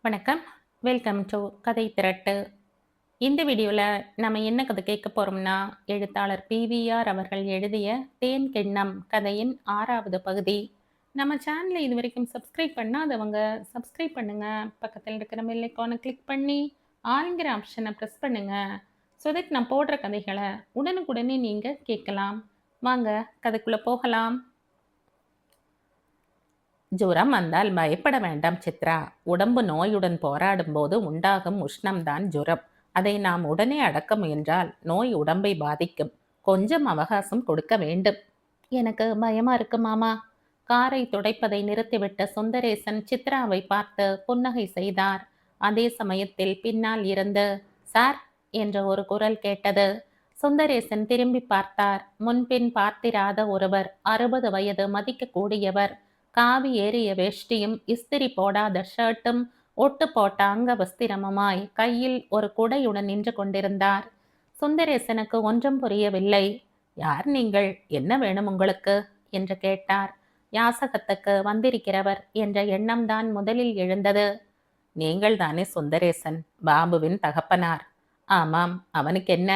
வணக்கம். Welcome to கதை திரட்டு. இந்த வீடியோவில் நம்ம என்ன கதை கேட்க போகிறோம்னா, எழுத்தாளர் பிவிஆர் அவர்கள் எழுதிய தேன் கிண்ணம் கதையின் 6வது பகுதி. நம்ம சேனலை இது வரைக்கும் சப்ஸ்கிரைப் பண்ணாதவங்க சப்ஸ்கிரைப் பண்ணுங்க. பக்கத்தில் இருக்கிற பெல் ஐக்கானை கிளிக் பண்ணி ஆளுங்கிற ஆப்ஷனை ப்ரெஸ் பண்ணுங்க. ஸோ தட் நான் போடுற கதைகளை உடனுக்குடனே நீங்கள் கேட்கலாம். வாங்க கதைக்குள்ளே போகலாம். ஜுரம் வந்தால் பயப்பட வேண்டாம் சித்ரா. உடம்பு நோயுடன் போராடும் போது உண்டாகும் உஷ்ணம்தான் ஜுரம். அதை நாம் உடனே அடக்க முயன்றால் நோய் உடம்பை பாதிக்கும். கொஞ்சம் அவகாசம் கொடுக்க வேண்டும். எனக்கு பயமா இருக்கு மாமா. காரை துடைப்பதை நிறுத்திவிட்ட சுந்தரேசன் சித்ராவை பார்த்து புன்னகை செய்தார். அதே சமயத்தில் பின்னால் இருந்து சார் என்ற ஒரு குரல் கேட்டது. சுந்தரேசன் திரும்பி பார்த்தார். முன்பின் பார்த்திராத ஒருவர், 60 வயது, மதிக்கக்கூடியவர். காவி ஏறிய வேஷ்டியும் இஸ்திரி போடாத ஷர்ட்டும் ஒட்டு போட்ட அங்க வஸ்திரமுமாய் கையில் ஒரு குடையுடன் நின்று கொண்டிருந்தார். சுந்தரேசனுக்கு ஒன்றும் புரியவில்லை. யார் நீங்கள், என்ன வேணும் உங்களுக்கு என்று கேட்டார். யாசகத்துக்கு வந்திருக்கிறவர் என்ற எண்ணம்தான் முதலில் எழுந்தது. நீங்கள் தானே சுந்தரேசன், பாபுவின் தகப்பனார்? ஆமாம், அவனுக்கு என்ன?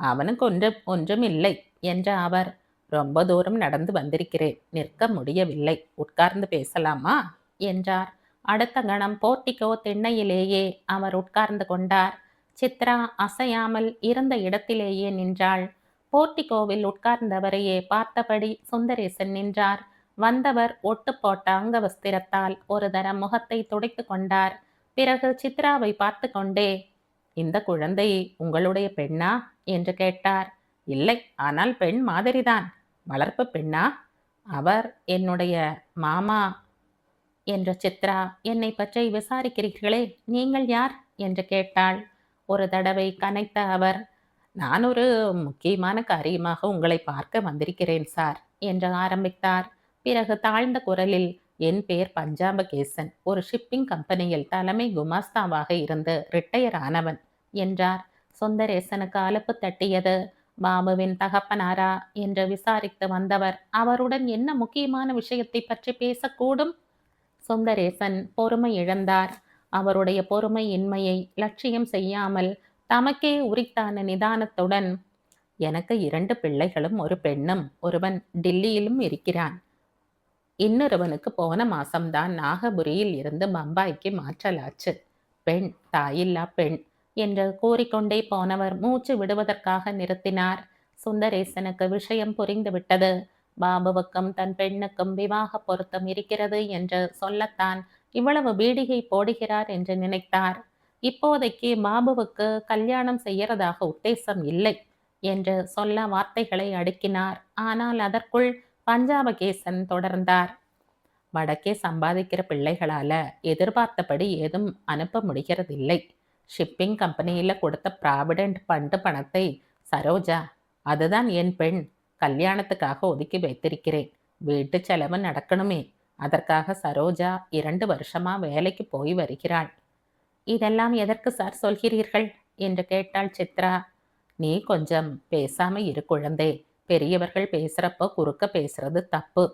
அவனுக்கு ஒன்றும் இல்லை என்ற அவர், ரொம்ப தூரம் நடந்து வந்திருக்கிறேன், நிற்க முடியவில்லை, உட்கார்ந்து பேசலாமா என்றார். அடுத்த கணம் போர்ட்டிகோ திண்ணையிலேயே அவர் உட்கார்ந்து கொண்டார். சித்ரா அசையாமல் இருந்த இடத்திலேயே நின்றாள். போர்ட்டிகோவில் உட்கார்ந்தவரையே பார்த்தபடி சுந்தரேசன் நின்றார். வந்தவர் ஒட்டு போட்ட அங்கவஸ்திரத்தால் ஒரு தரம் முகத்தை துடைத்து கொண்டார். பிறகு சித்ராவை பார்த்து கொண்டே, இந்த குழந்தை உங்களுடைய பெண்ணா என்று கேட்டார். இல்லை, ஆனால் பெண் மாதிரிதான். வளர்ப்பு பெண்ணா? அவர் என்னுடைய மாமா என்ற சித்ரா. என்னை பற்றி விசாரிக்கிறீர்களே, நீங்கள் யார் என்று கேட்டாள். ஒரு தடவை கனைத்த அவர், நான் ஒரு முக்கியமான காரியமாக உங்களை பார்க்க வந்திருக்கிறேன் சார் என்று ஆரம்பித்தார். பிறகு தாழ்ந்த குரலில், என் பேர் பஞ்சாபகேசன், ஒரு ஷிப்பிங் கம்பெனியில் தலைமை குமாஸ்தாவாக இருந்து ரிட்டையர் ஆனவன் என்றார். சுந்தரேசனுக்கு அலுப்பு தட்டியது. பாபுவின் தகப்பனாரா என்று விசாரித்து வந்தவர் அவருடன் என்ன முக்கியமான விஷயத்தை பற்றி பேசக்கூடும்? சுந்தரேசன் பொறுமை இழந்தார். அவருடைய பொறுமையின்மையை லட்சியம் செய்யாமல் தமக்கே உரித்தான நிதானத்துடன், எனக்கு 2 பிள்ளைகளும் ஒரு பெண்ணும், ஒருவன் டில்லியிலும் இருக்கிறான், இன்னொருவனுக்கு போன மாசம்தான் நாகபுரியில் இருந்து பம்பாய்க்கு மாற்றலாச்சு. பெண், தாயில்லா பெண் என்று கூறிக்கொண்டே போனவர் மூச்சு விடுவதற்காக நிறுத்தினார். சுந்தரேசனுக்கு விஷயம் புரிந்துவிட்டது. பாபுவுக்கும் தன் பெண்ணுக்கும் விவாக பொருத்தம் இருக்கிறது என்று சொல்லத்தான் இவ்வளவு பீடிகை போடுகிறார் என்று நினைத்தார். இப்போதைக்கு பாபுவுக்கு கல்யாணம் செய்யறதாக உத்தேசம் இல்லை என்று சொல்ல வார்த்தைகளை அடுக்கினார். ஆனால் அதற்குள் பஞ்சாபகேசன் தொடர்ந்தார். வடக்கே சம்பாதிக்கிற பிள்ளைகளால எதிர்பார்த்தபடி ஏதும் அனுப்ப முடிகிறதில்லை. ஷிப்பிங் கம்பெனியில் கொடுத்த ப்ராவிடென்ட் ஃபண்டு பணத்தை சரோஜா, அதுதான் என் பெண், கல்யாணத்துக்காக ஒதுக்கி வைத்திருக்கிறேன். வீட்டு செலவு நடக்கணுமே, அதற்காக சரோஜா 2 வருஷமா வேலைக்கு போய் வருகிறாள். இதெல்லாம் எதற்கு சார் சொல்கிறீர்கள் என்று கேட்டாள் சித்ரா. நீ கொஞ்சம் பேசாம இரு குழந்தை. பெரியவர்கள் பேசுறப்போ குறுக்க பேசுறது தப்பு.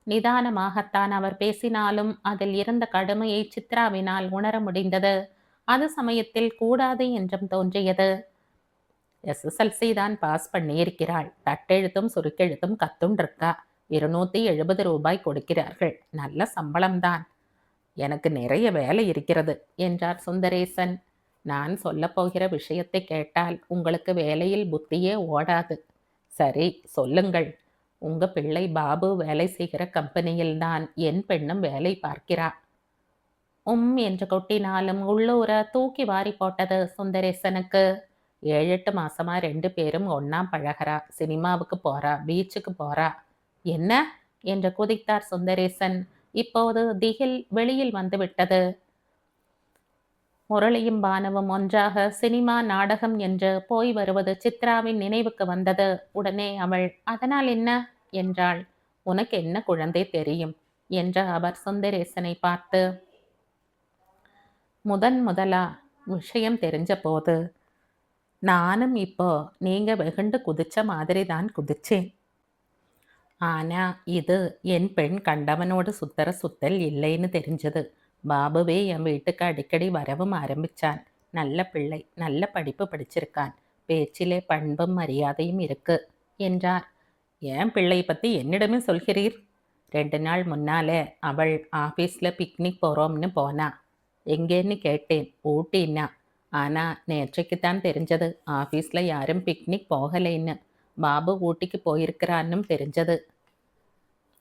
நிதானமாகத்தான் அவர் பேசினாலும் அதில் இருந்த கடுமையை சித்ராவினால் உணர முடிந்தது. அது சமயத்தில் கூடாது என்றும் தோன்றியது. எஸ்எஸ்எல்சி தான் பாஸ் பண்ணியிருக்கிறாள். தட்டெழுத்தும் சுருக்கெழுத்தும் கத்துண்டிருக்கா. 270 ரூபாய் கொடுக்கிறார்கள். நல்ல சம்பளம்தான். எனக்கு நிறைய வேலை இருக்கிறது என்றார் சுந்தரேசன். நான் சொல்லப்போகிற விஷயத்தை கேட்டால் உங்களுக்கு வேலையில் புத்தியே ஓடாது. சரி, சொல்லுங்கள். உங்க பிள்ளை பாபு வேலை செய்கிற கம்பெனியில்தான் என் பெண்ணும் வேலை பார்க்கிறா. என்று கொட்டினாலும் உள்ளூர தூக்கி வாரி போட்டது சுந்தரேசனுக்கு. 7-8 மாசமா 2 பேரும் ஒன்னா பழகிறா. சினிமாவுக்கு போறா, பீச்சுக்கு போறா. என்ன என்று குதித்தார் சுந்தரேசன். இப்போது திகில் வெளியில் வந்துவிட்டது. முரளியும் பானுவும் ஒன்றாக சினிமா, நாடகம் என்று போய் வருவது சித்ராவின் நினைவுக்கு வந்தது. உடனே அவள், அதனால் என்ன என்றாள். உனக்கு என்ன குழந்தை தெரியும் என்ற அவர் சுந்தரேசனை பார்த்து, முதலா விஷயம் தெரிஞ்ச போது நானும் இப்போ நீங்க வெகுண்டு குதிச்ச மாதிரி தான் குதிச்சேன். ஆனா இது என் பெண் கண்டவனோடு சுத்தர சுத்தல் இல்லைன்னு தெரிஞ்சது. பாபுவே என் வீட்டுக்கு அடிக்கடி வரவும் ஆரம்பிச்சான். நல்ல பிள்ளை, நல்ல படிப்பு படிச்சிருக்கான். பேச்சிலே பண்பும் மரியாதையும் இருக்கு என்றார். ஏன் பிள்ளை பற்றி என்னிடமே சொல்கிறீர்? 2 நாள் முன்னாலே அவள் ஆஃபீஸில் பிக்னிக் போகிறோம்னு போனா. எங்கேன்னு கேட்டேன். ஊட்டின்னா. ஆனால் நேற்றைக்குத்தான் தெரிஞ்சது ஆஃபீஸில் யாரும் பிக்னிக் போகலைன்னு. பாபு ஊட்டிக்கு போயிருக்கிறான்னும் தெரிஞ்சது.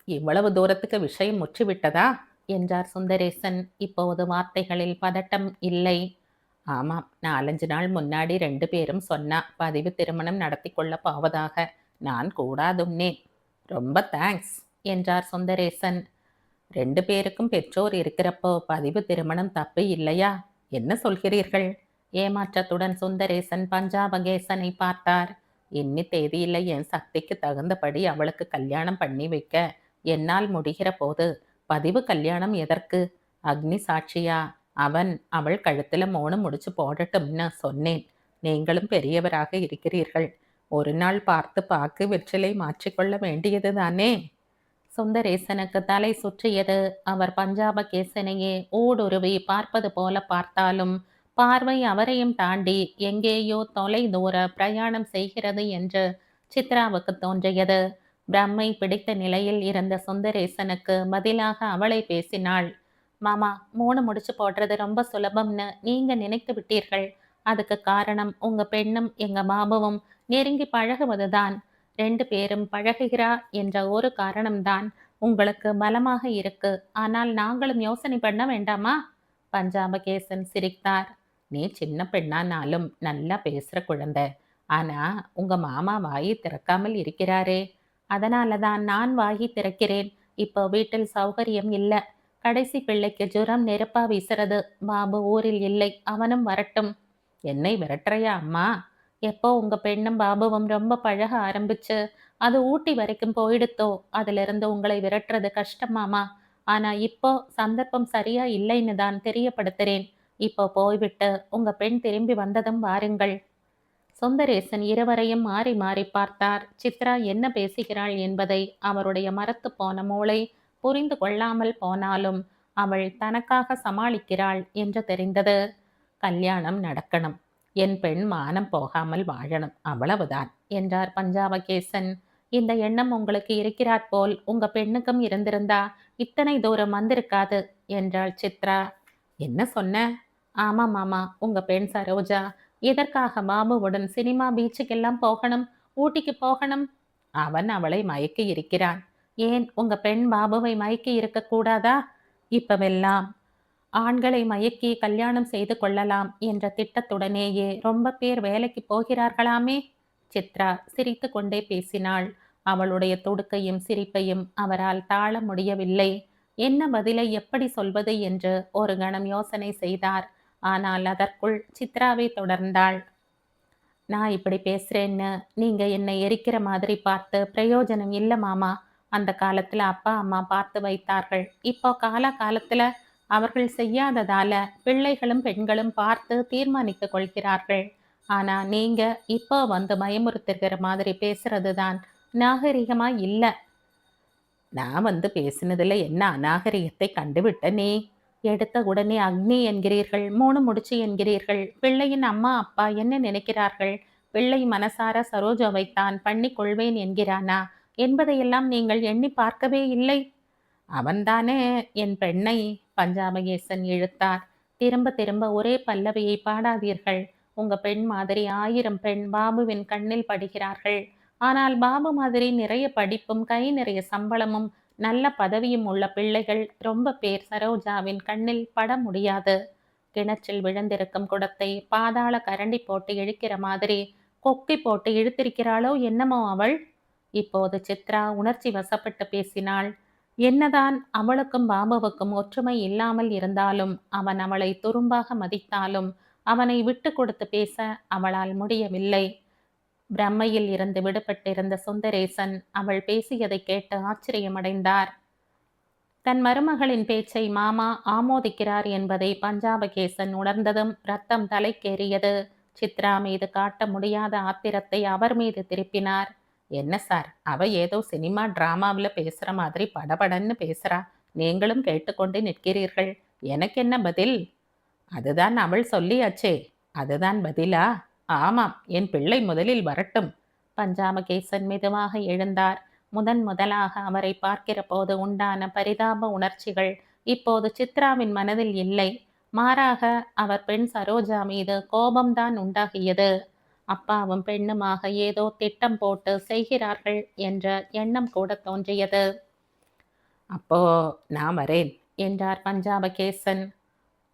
இவ்வளவு தூரத்துக்கு விஷயம் முற்றிவிட்டதா என்றார் சுந்தரேசன். இப்போது வார்த்தைகளில் பதட்டம் இல்லை. ஆமாம், 4-5 நாள் முன்னாடி 2 பேரும் சொன்னா பதிவு திருமணம் நடத்தி கொள்ள போவதாக. நான் கூடாதுன்னேன். ரொம்ப தேங்க்ஸ் என்றார் சுந்தரேசன். 2 பேருக்கும் பெற்றோர் இருக்கிறப்போ பதிவு திருமணம் தப்பு இல்லையா? என்ன சொல்கிறீர்கள்? ஏமாற்றத்துடன் சுந்தரேசன் பஞ்சாபகேசனை பார்த்தார். இன்னி தேதியில் என் சக்திக்கு தகுந்தபடி அவளுக்கு கல்யாணம் பண்ணி வைக்க என்னால் முடிகிற போது பதிவு கல்யாணம் எதற்கு? அக்னி சாட்சியா? அவள் கழுத்துல 3 முடிச்சு போடட்டும்னு சொன்னேன். நீங்களும் பெரியவராக இருக்கிறீர்கள். ஒரு நாள் பார்த்து பாக்கு வெற்றிலை மாற்றிக்கொள்ள வேண்டியது தானே? சுந்தரேசனுக்கு தலை சுற்றியது. அவர் பஞ்சாபகேசனையே ஊடுருவி பார்ப்பது போல பார்த்தாலும் பார்வை அவரையும் தாண்டி எங்கேயோ தொலை தூர பிரயாணம் செய்கிறது என்று சித்ராவுக்கு தோன்றியது. பிரம்மை பிடித்த நிலையில் இருந்த சுந்தரேசனுக்கு பதிலாக அவளை பேசினாள். மாமா, 3 முடிச்சு போடுறது ரொம்ப சுலபம்னு நீங்க நினைத்து விட்டீர்கள். அதுக்கு காரணம் உங்க பெண்ணும் எங்க பாபுவும் நெருங்கி பழகுவதுதான். 2 பேரும் பழகுகிறா என்ற ஒரு காரணம்தான் உங்களுக்கு பலமாக இருக்கு. ஆனால் நாங்களும் யோசனை பண்ண வேண்டாமா? பஞ்சாபகேசன் சிரித்தார். நீ சின்ன பெண்ணானாலும் நல்லா பேசுற குழந்தை. ஆனா உங்க மாமா வாயை திறக்காமல் இருக்கிறாரே. அதனால தான் நான் வாகி திறக்கிறேன். இப்போ வீட்டில் சௌகரியம் இல்லை. கடைசி பிள்ளைக்கு ஜுரம் நெருப்பா வீசுறது. பாபு ஊரில் இல்லை. அவனும் வரட்டும். என்னை விரட்டுறையா அம்மா? எப்போ உங்க பெண்ணும் பாபுவும் ரொம்ப பழக ஆரம்பிச்சு அது ஊட்டி வரைக்கும் போயிடுத்தோ அதிலிருந்து உங்களை விரட்டுறது கஷ்டமாமா. ஆனா இப்போ சந்தர்ப்பம் சரியா இல்லைன்னு தான் தெரியப்படுத்துறேன். இப்போ போய்விட்டு உங்க பெண் திரும்பி வந்ததும் வாருங்கள். சுந்தரேசன் இருவரையும் மாறி மாறி பார்த்தார். சித்ரா என்ன பேசுகிறாள் என்பதை அவருடைய மரத்து போன மூளை புரிந்து கொள்ளாமல் போனாலும் அவள் தனக்காக சமாளிக்கிறாள் என்று தெரிந்தது. கல்யாணம் நடக்கணும். என் பெண் மானம் போகாமல் வாழணும், அவ்வளவுதான் என்றார் பஞ்சாபகேசன். இந்த எண்ணம் உங்களுக்கு இருக்கிறாற் போல் உங்க பெண்ணுக்கும் இருந்திருந்தா இத்தனை தூரம் வந்திருக்காது என்றாள் சித்ரா. என்ன சொன்ன? ஆமா மாமா, உங்க பெண் சரோஜா எதற்காக பாபுவுடன் சினிமா பீச்சுக்கெல்லாம் போகணும், ஊட்டிக்கு போகணும்? அவன் அவளை மயக்கி இருக்கிறான். ஏன் உங்க பெண் பாபுவை மயக்கி இருக்கக்கூடாதா? இப்பவெல்லாம் ஆண்களை மயக்கி கல்யாணம் செய்து கொள்ளலாம் என்ற திட்டத்துடனேயே ரொம்ப பேர் வேலைக்கு போகிறார்களாமே. சித்ரா சிரித்து கொண்டே பேசினாள். அவளுடைய துடுக்கையும் சிரிப்பையும் அவரால் தாழ முடியவில்லை. என்ன பதிலை எப்படி சொல்வது என்று ஒரு கணம் யோசனை செய்தார். ஆனால் அதற்குள் சித்ராவை தொடர்ந்தாள். நான் இப்படி பேசுறேன்னு நீங்க என்னை எரிக்கிற மாதிரி பார்த்து பிரயோஜனம் இல்லை மாமா. அந்த காலத்துல அப்பா அம்மா பார்த்து வைத்தார்கள். இப்போ காலத்துல அவர்கள் செய்யாததால பிள்ளைகளும் பெண்களும் பார்த்து தீர்மானித்து கொள்கிறார்கள். ஆனா நீங்க இப்போ வந்து பயமுறுத்துகிற மாதிரி பேசுறது தான் நாகரிகமா இல்ல. நான் வந்து பேசினதுல என்ன அநாகரிகத்தை கண்டுவிட்டனே? எடுத்த உடனே அக்னி என்கிறீர்கள், 3 முடிச்சு என்கிறீர்கள். பிள்ளையின் அம்மா அப்பா என்ன நினைக்கிறார்கள்? பிள்ளை மனசார சரோஜாவைத்தான் பண்ணி கொள்வேன் என்கிறானா என்பதையெல்லாம் நீங்கள் எண்ணி பார்க்கவே இல்லை. அவன்தானே என் பெண்ணை. பஞ்சாபகேசன் இழுத்தார். திரும்ப திரும்ப ஒரே பல்லவியை பாடாதீர்கள். உங்க பெண் மாதிரி 1000 பெண் பாபுவின் கண்ணில் படுகிறார்கள். ஆனால் பாபு மாதிரி நிறைய படிப்பும் கை நிறைய சம்பளமும் நல்ல பதவியும் உள்ள பிள்ளைகள் ரொம்ப பேர் சரோஜாவின் கண்ணில் பட முடியாது. கிணற்றில் விழுந்திருக்கும் குடத்தை பாதாள கரண்டி போட்டு இழுக்கிற மாதிரி கொக்கி போட்டு இழுத்திருக்கிறாளோ என்னமோ அவள். இப்போது சித்ரா உணர்ச்சி வசப்பட்டு பேசினாள். என்னதான் அவளுக்கும் பாபுவுக்கும் ஒற்றுமை இல்லாமல் இருந்தாலும் அவன் அவளை துரும்பாக மதித்தாலும் அவனை விட்டு கொடுத்து பேச அவளால் முடியவில்லை. பிரம்மையில் இருந்து விடுபட்டிருந்த சுந்தரேசன் அவள் பேசியதை கேட்டு ஆச்சரியமடைந்தார். தன் மருமகளின் பேச்சை மாமா ஆமோதிக்கிறார் என்பதை பஞ்சாபகேசன் உணர்ந்ததும் ரத்தம் தலைக்கேறியது. சித்ரா மீது காட்ட முடியாத ஆத்திரத்தை அவர் மீது திருப்பினார். என்ன சார், அவ ஏதோ சினிமா டிராமாவில் பேசுற மாதிரி படபடன்னு பேசுறா. நீங்களும் கேட்டுக்கொண்டு நிற்கிறீர்கள். எனக்கு என்ன பதில்? அதுதான் அவள் சொல்லியாச்சே. அதுதான் பதிலா? ஆமாம், என் பிள்ளை முதலில் வரட்டும். பஞ்சாபகேசன் மெதுவாக எழுந்தார். முதலாக அவரை பார்க்கிற போது உண்டான பரிதாப உணர்ச்சிகள் இப்போது சித்ராவின் மனதில் இல்லை. மாறாக அவர் பெண் சரோஜா மீது கோபம்தான் உண்டாகியது. அப்பாவும் பெண்ணுமாக ஏதோ திட்டம் போட்டு செய்கிறார்கள் என்ற எண்ணம் கூட தோன்றியது. அப்போ நான் வரேன் என்றார் பஞ்சாபகேசன்.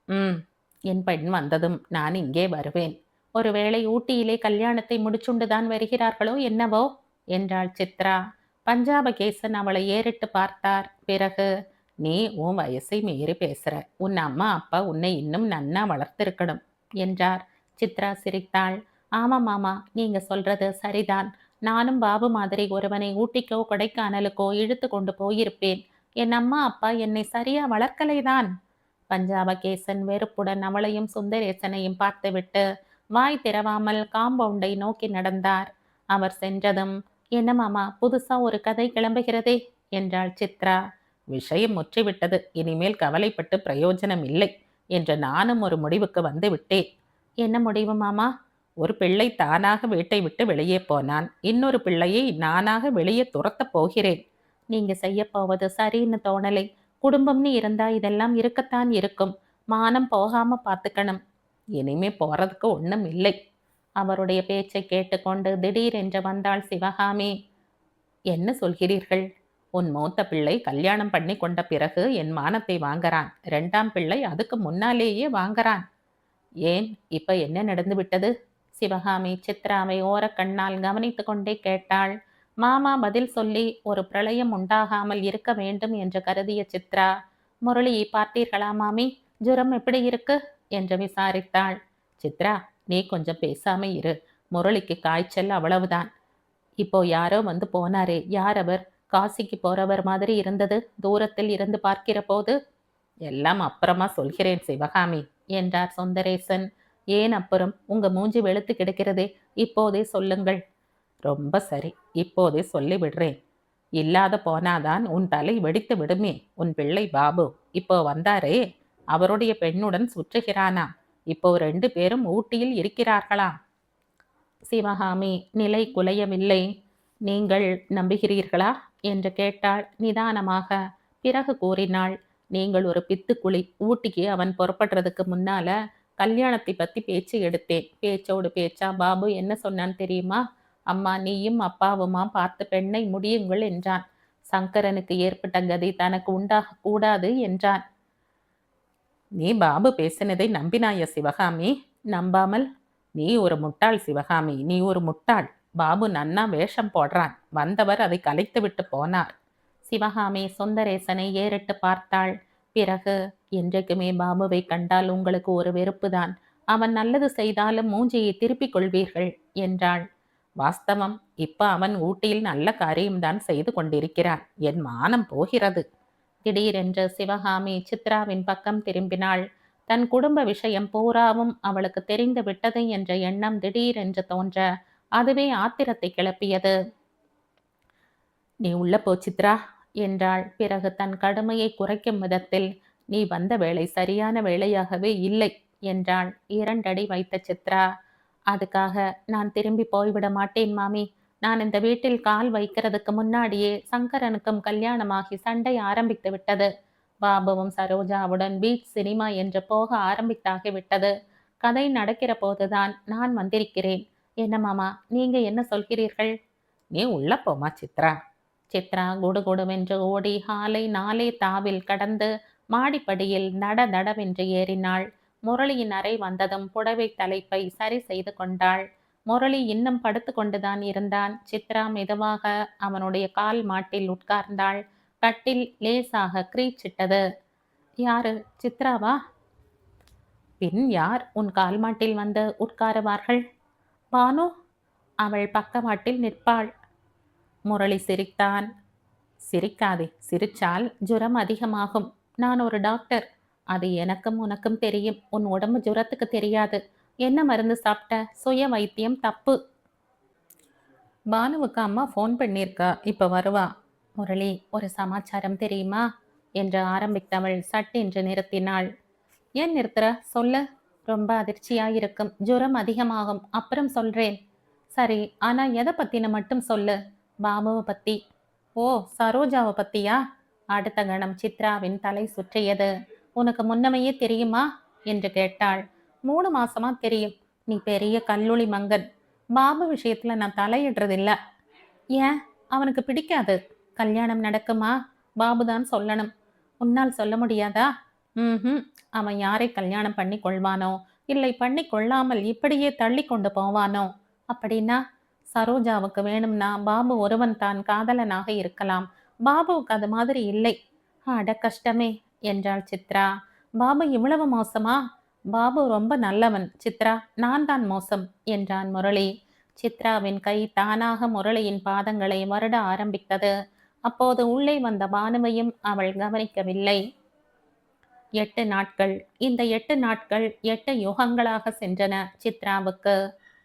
ம், என் பெண் வந்ததும் நான் இங்கே வருவேன். ஒருவேளை ஊட்டியிலே கல்யாணத்தை முடிச்சுண்டுதான் வருகிறார்களோ என்னவோ என்றாள் சித்ரா. பஞ்சாபகேசன் அவளை ஏறிட்டு பார்த்தார். பிறகு, நீ உன் வயசை மீறி பேசுற. உன் அம்மா அப்பா உன்னை இன்னும் நன்னா வளர்த்திருக்கணும் என்றார். சித்ரா சிரித்தாள். ஆமா மாமா, நீங்க சொல்றது சரிதான். நானும் பாபு மாதிரி ஒருவனை ஊட்டிக்கோ கொடைக்கானலுக்கோ இழுத்து கொண்டு போயிருப்பேன். என் அம்மா அப்பா என்னை சரியா வளர்க்கலைதான். பஞ்சாபகேசன் வெறுப்புடன் அவளையும் சுந்தரேசனையும் பார்த்துவிட்டு வாய் திறவாமல் காம்பவுண்டை நோக்கி நடந்தார். அவர் சென்றதும், என்ன மாமா, புதுசா ஒரு கதை கிளம்புகிறதே என்றாள் சித்ரா. விஷயம் முற்றிவிட்டது. இனிமேல் கவலைப்பட்டு பிரயோஜனம் இல்லை என்று நானும் ஒரு முடிவுக்கு வந்து விட்டேன். என்ன முடிவு மாமா? ஒரு பிள்ளை தானாக வீட்டை விட்டு வெளியே போனான். இன்னொரு பிள்ளையை நானாக வெளியே துரத்தப் போகிறேன். நீங்க செய்ய போவது சரின்னு தோணலை. குடும்பம்னு இருந்தா இதெல்லாம் இருக்கத்தான் இருக்கும். மானம் போகாம பார்த்துக்கணும். இனிமே போறதுக்கு ஒண்ணும் இல்லை. அவருடைய பேச்சை கேட்டுக்கொண்டு திடீரென்று வந்தாள் சிவகாமி. என்ன சொல்கிறீர்கள்? உன் மூத்த பிள்ளை கல்யாணம் பண்ணி கொண்ட பிறகு என் மானத்தை வாங்கறான். இரண்டாம் பிள்ளை அதுக்கு முன்னாலேயே வாங்கறான். ஏன், இப்ப என்ன நடந்து விட்டது? சிவகாமி சித்ராவை ஓரக்கண்ணால் கவனித்து கொண்டே கேட்டாள். மாமா பதில் சொல்லி ஒரு பிரளயம் உண்டாகாமல் இருக்க வேண்டும் என்று கருதிய சித்ரா, முரளியை பார்த்தீர்களா மாமி? ஜுரம் எப்படி இருக்கு என்று விசாரித்தாள். சித்ரா, நீ கொஞ்சம் பேசாம இரு. முரளிக்கு காய்ச்சல், அவ்வளவுதான். இப்போ யாரோ வந்து போனாரே, யார் அவர்? காசிக்கு போறவர் மாதிரி இருந்தது தூரத்தில் இருந்து பார்க்கிற போது. எல்லாம் அப்புறமா சொல்கிறேன் சிவகாமி என்றார் சுந்தரேசன். ஏன் அப்புறம்? உங்க மூஞ்சி வெளுத்து கிடக்கிறதே, இப்போதே சொல்லுங்கள். ரொம்ப சரி, இப்போதே சொல்லி விடுறேன். இல்லாத போனாதான் உன் தலை வெடித்து விடுமே. உன் பிள்ளை பாபு இப்போ வந்தாரே, அவருடைய பெண்ணுடன் சுற்றுகிறானாம். இப்போ 2 பேரும் ஊட்டியில் இருக்கிறார்களாம். சிவகாமி நிலை குலையவில்லை. நீங்கள் நம்புகிறீர்களா என்று கேட்டாள் நிதானமாக. பிறகு கூறினாள், நீங்கள் ஒரு பித்துக்குளி. ஊட்டிக்கு அவன் புறப்படுறதுக்கு முன்னால கல்யாணத்தை பத்தி பேச்சு எடுத்தேன். பேச்சோடு பேச்சா பாபு என்ன சொன்னான் தெரியுமா? அம்மா, நீயும் அப்பாவுமா பார்த்து பெண்ணை முடியுங்கள் என்றான். சங்கரனுக்கு ஏற்பட்ட கதி தனக்கு உண்டாக கூடாது என்றான். நீ பாபு பேசினதை நம்பினாய சிவகாமி? நம்பாமல்? நீ ஒரு முட்டாள் சிவகாமி, நீ ஒரு முட்டாள். பாபு நன்னா வேஷம் போடுறான். வந்தவர் அதை கலைத்து விட்டு போனார். சிவகாமி சுந்தரேசனை ஏறிட்டு பார்த்தாள். பிறகு, என்றைக்குமே பாபுவை கண்டால் உங்களுக்கு ஒரு வெறுப்புதான். அவன் நல்லது செய்தாலும் மூஞ்சியை திருப்பிக் கொள்வீர்கள் என்றாள். வாஸ்தவம், இப்ப அவன் ஊட்டியில் நல்ல காரியம்தான் செய்து கொண்டிருக்கிறான். என் மானம் போகிறது. திடீரென்று சிவகாமி சித்ராவின் பக்கம் திரும்பினாள். தன் குடும்ப விஷயம் பூராவும் அவளுக்கு தெரிந்து விட்டது என்ற எண்ணம் திடீரென்று தோன்ற அதுவே ஆத்திரத்தை கிளப்பியது. நீ உள்ள போ சித்ரா என்றாள். பிறகு தன் கடுமையை குறைக்கும் விதத்தில், நீ வந்த வேளை சரியான வேளையாகவே இல்லை என்றாள். 2 அடி வைத்த சித்ரா, அதுக்காக நான் திரும்பி போய்விட மாட்டேன் மாமி. நான் இந்த வீட்டில் கால் வைக்கிறதுக்கு முன்னாடியே சங்கரனுக்கும் கல்யாணமாகி சண்டை ஆரம்பித்து விட்டது. பாபுவும் சரோஜாவுடன் பீச் சினிமா என்று போக ஆரம்பித்தாகி விட்டது. கதை நடக்கிற போதுதான் நான் வந்திருக்கிறேன். என்ன மாமா, நீங்க என்ன சொல்கிறீர்கள்? நீ உள்ள போமா சித்ரா. சித்ரா குடுகுடுவென்று ஓடி ஹாலை 4 தாவில் கடந்து மாடிப்படியில் நடதடவென்று ஏறினாள். முரளியின் அறை வந்ததும் புடவை தலைப்பை சரி செய்து கொண்டாள். முரளி இன்னும் படுத்து கொண்டுதான் இருந்தான். சித்ரா மெதுவாக அவனுடைய கால் மாட்டில் உட்கார்ந்தாள். கட்டில் லேசாக கிரீச்சிட்டது. யாரு, சித்ராவா? பின் யார் உன் கால் மாட்டில் வந்து உட்காருவார்கள்? பானு. அவள் பக்கவாட்டில் நிற்பாள். முரளி சிரித்தான். சிரிக்காதே, சிரிச்சால் ஜுரம் அதிகமாகும். நான் ஒரு டாக்டர். அது எனக்கும் உனக்கும் தெரியும். உன் உடம்பு ஜுரத்துக்கு தெரியாது. என்ன மருந்து சாப்பிட்ட? சுய வைத்தியம் தப்பு. பானுவுக்கு அம்மா ஃபோன் பண்ணியிருக்கா, இப்போ வருவா. முரளி, ஒரு சமாச்சாரம் தெரியுமா? என்று ஆரம்பித்தவள் சட்டென்று நிறுத்தினாள். ஏன் நிறுத்துற? சொல்லு. ரொம்ப அதிர்ச்சியாயிருக்கும். ஜுரம் அதிகமாகும். அப்புறம் சொல்றேன். சரி, ஆனா எதை பத்தின மட்டும் சொல்லு. பாபுவை பத்தி. ஓ, சரோஜாவை பத்தியா? அடுத்த கணம் சித்ராவின் தலை சுற்றியது. உனக்கு முன்னமையே தெரியுமா என்று கேட்டாள். 3 மாசமா தெரியும். நீ பெரிய கல்லூலி மங்கன். பாபு விஷயத்துல நான் தலையிடுறதில்ல. ஏன்? அவனுக்கு பிடிக்காது. கல்யாணம் நடக்குமா? பாபுதான் சொல்லணும். உன்னால் சொல்ல முடியாதா? ம். அவன் யாரை கல்யாணம் பண்ணி கொள்வானோ, இல்லை பண்ணி கொள்ளாமல் இப்படியே தள்ளி கொண்டு போவானோ? அப்படின்னா சரோஜாவுக்கு வேணும்னா பாபு ஒருவன் தான் காதலனாக இருக்கலாம். பாபுவுக்கு அது மாதிரி இல்லை. அட கஷ்டமே என்றாள் சித்ரா. பாபு இவ்வளவு மோசமா? பாபு ரொம்ப நல்லவன் சித்ரா. நான் தான் மோசம் என்றான் முரளி. சித்ராவின் கை தானாக முரளியின் பாதங்களை வருட ஆரம்பித்தது. அப்போது உள்ளே வந்த பானுவையும் அவள் கவனிக்கவில்லை. 8 நாட்கள். இந்த 8 நாட்கள் 8 யுகங்களாக சென்றன சித்ராவுக்கு.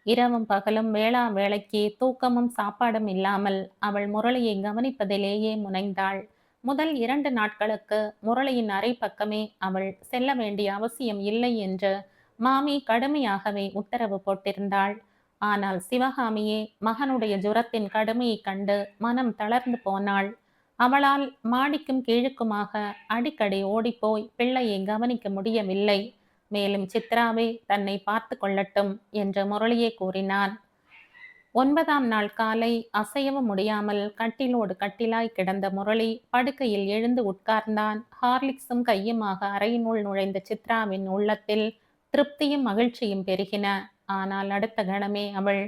இரவும் பகலும் வேளா வேளைக்கு தூக்கமும் சாப்பாடும் இல்லாமல் அவள் முரளியை கவனிப்பதிலேயே முனைந்தாள். முதல் 2 நாட்களுக்கு முரளியின் அறை பக்கமே அவள் செல்ல வேண்டிய அவசியம் இல்லை என்று மாமி கடுமையாகவே உத்தரவு போட்டிருந்தாள். ஆனால் சிவகாமியே மகனுடைய ஜுரத்தின் கடுமையைக் கண்டு மனம் தளர்ந்து போனாள். அவளால் மாடிக்கும் கீழுக்குமாக அடிக்கடி ஓடிப்போய் பிள்ளையை கவனிக்க முடியவில்லை. மேலும் சித்ராவே தன்னை பார்த்து கொள்ளட்டும் என்று முரளியே கூறினான். 9ஆம் நாள் காலை அசையவும் முடியாமல் கட்டிலோடு கட்டிலாய் கிடந்த முரளி படுக்கையில் எழுந்து உட்கார்ந்தான். ஹார்லிக்ஸும் கையுமாக அறையினுள் நுழைந்த சித்ராவின் உள்ளத்தில் திருப்தியும் மகிழ்ச்சியும் பெருகின. ஆனால் அடுத்த கணமே அவள்,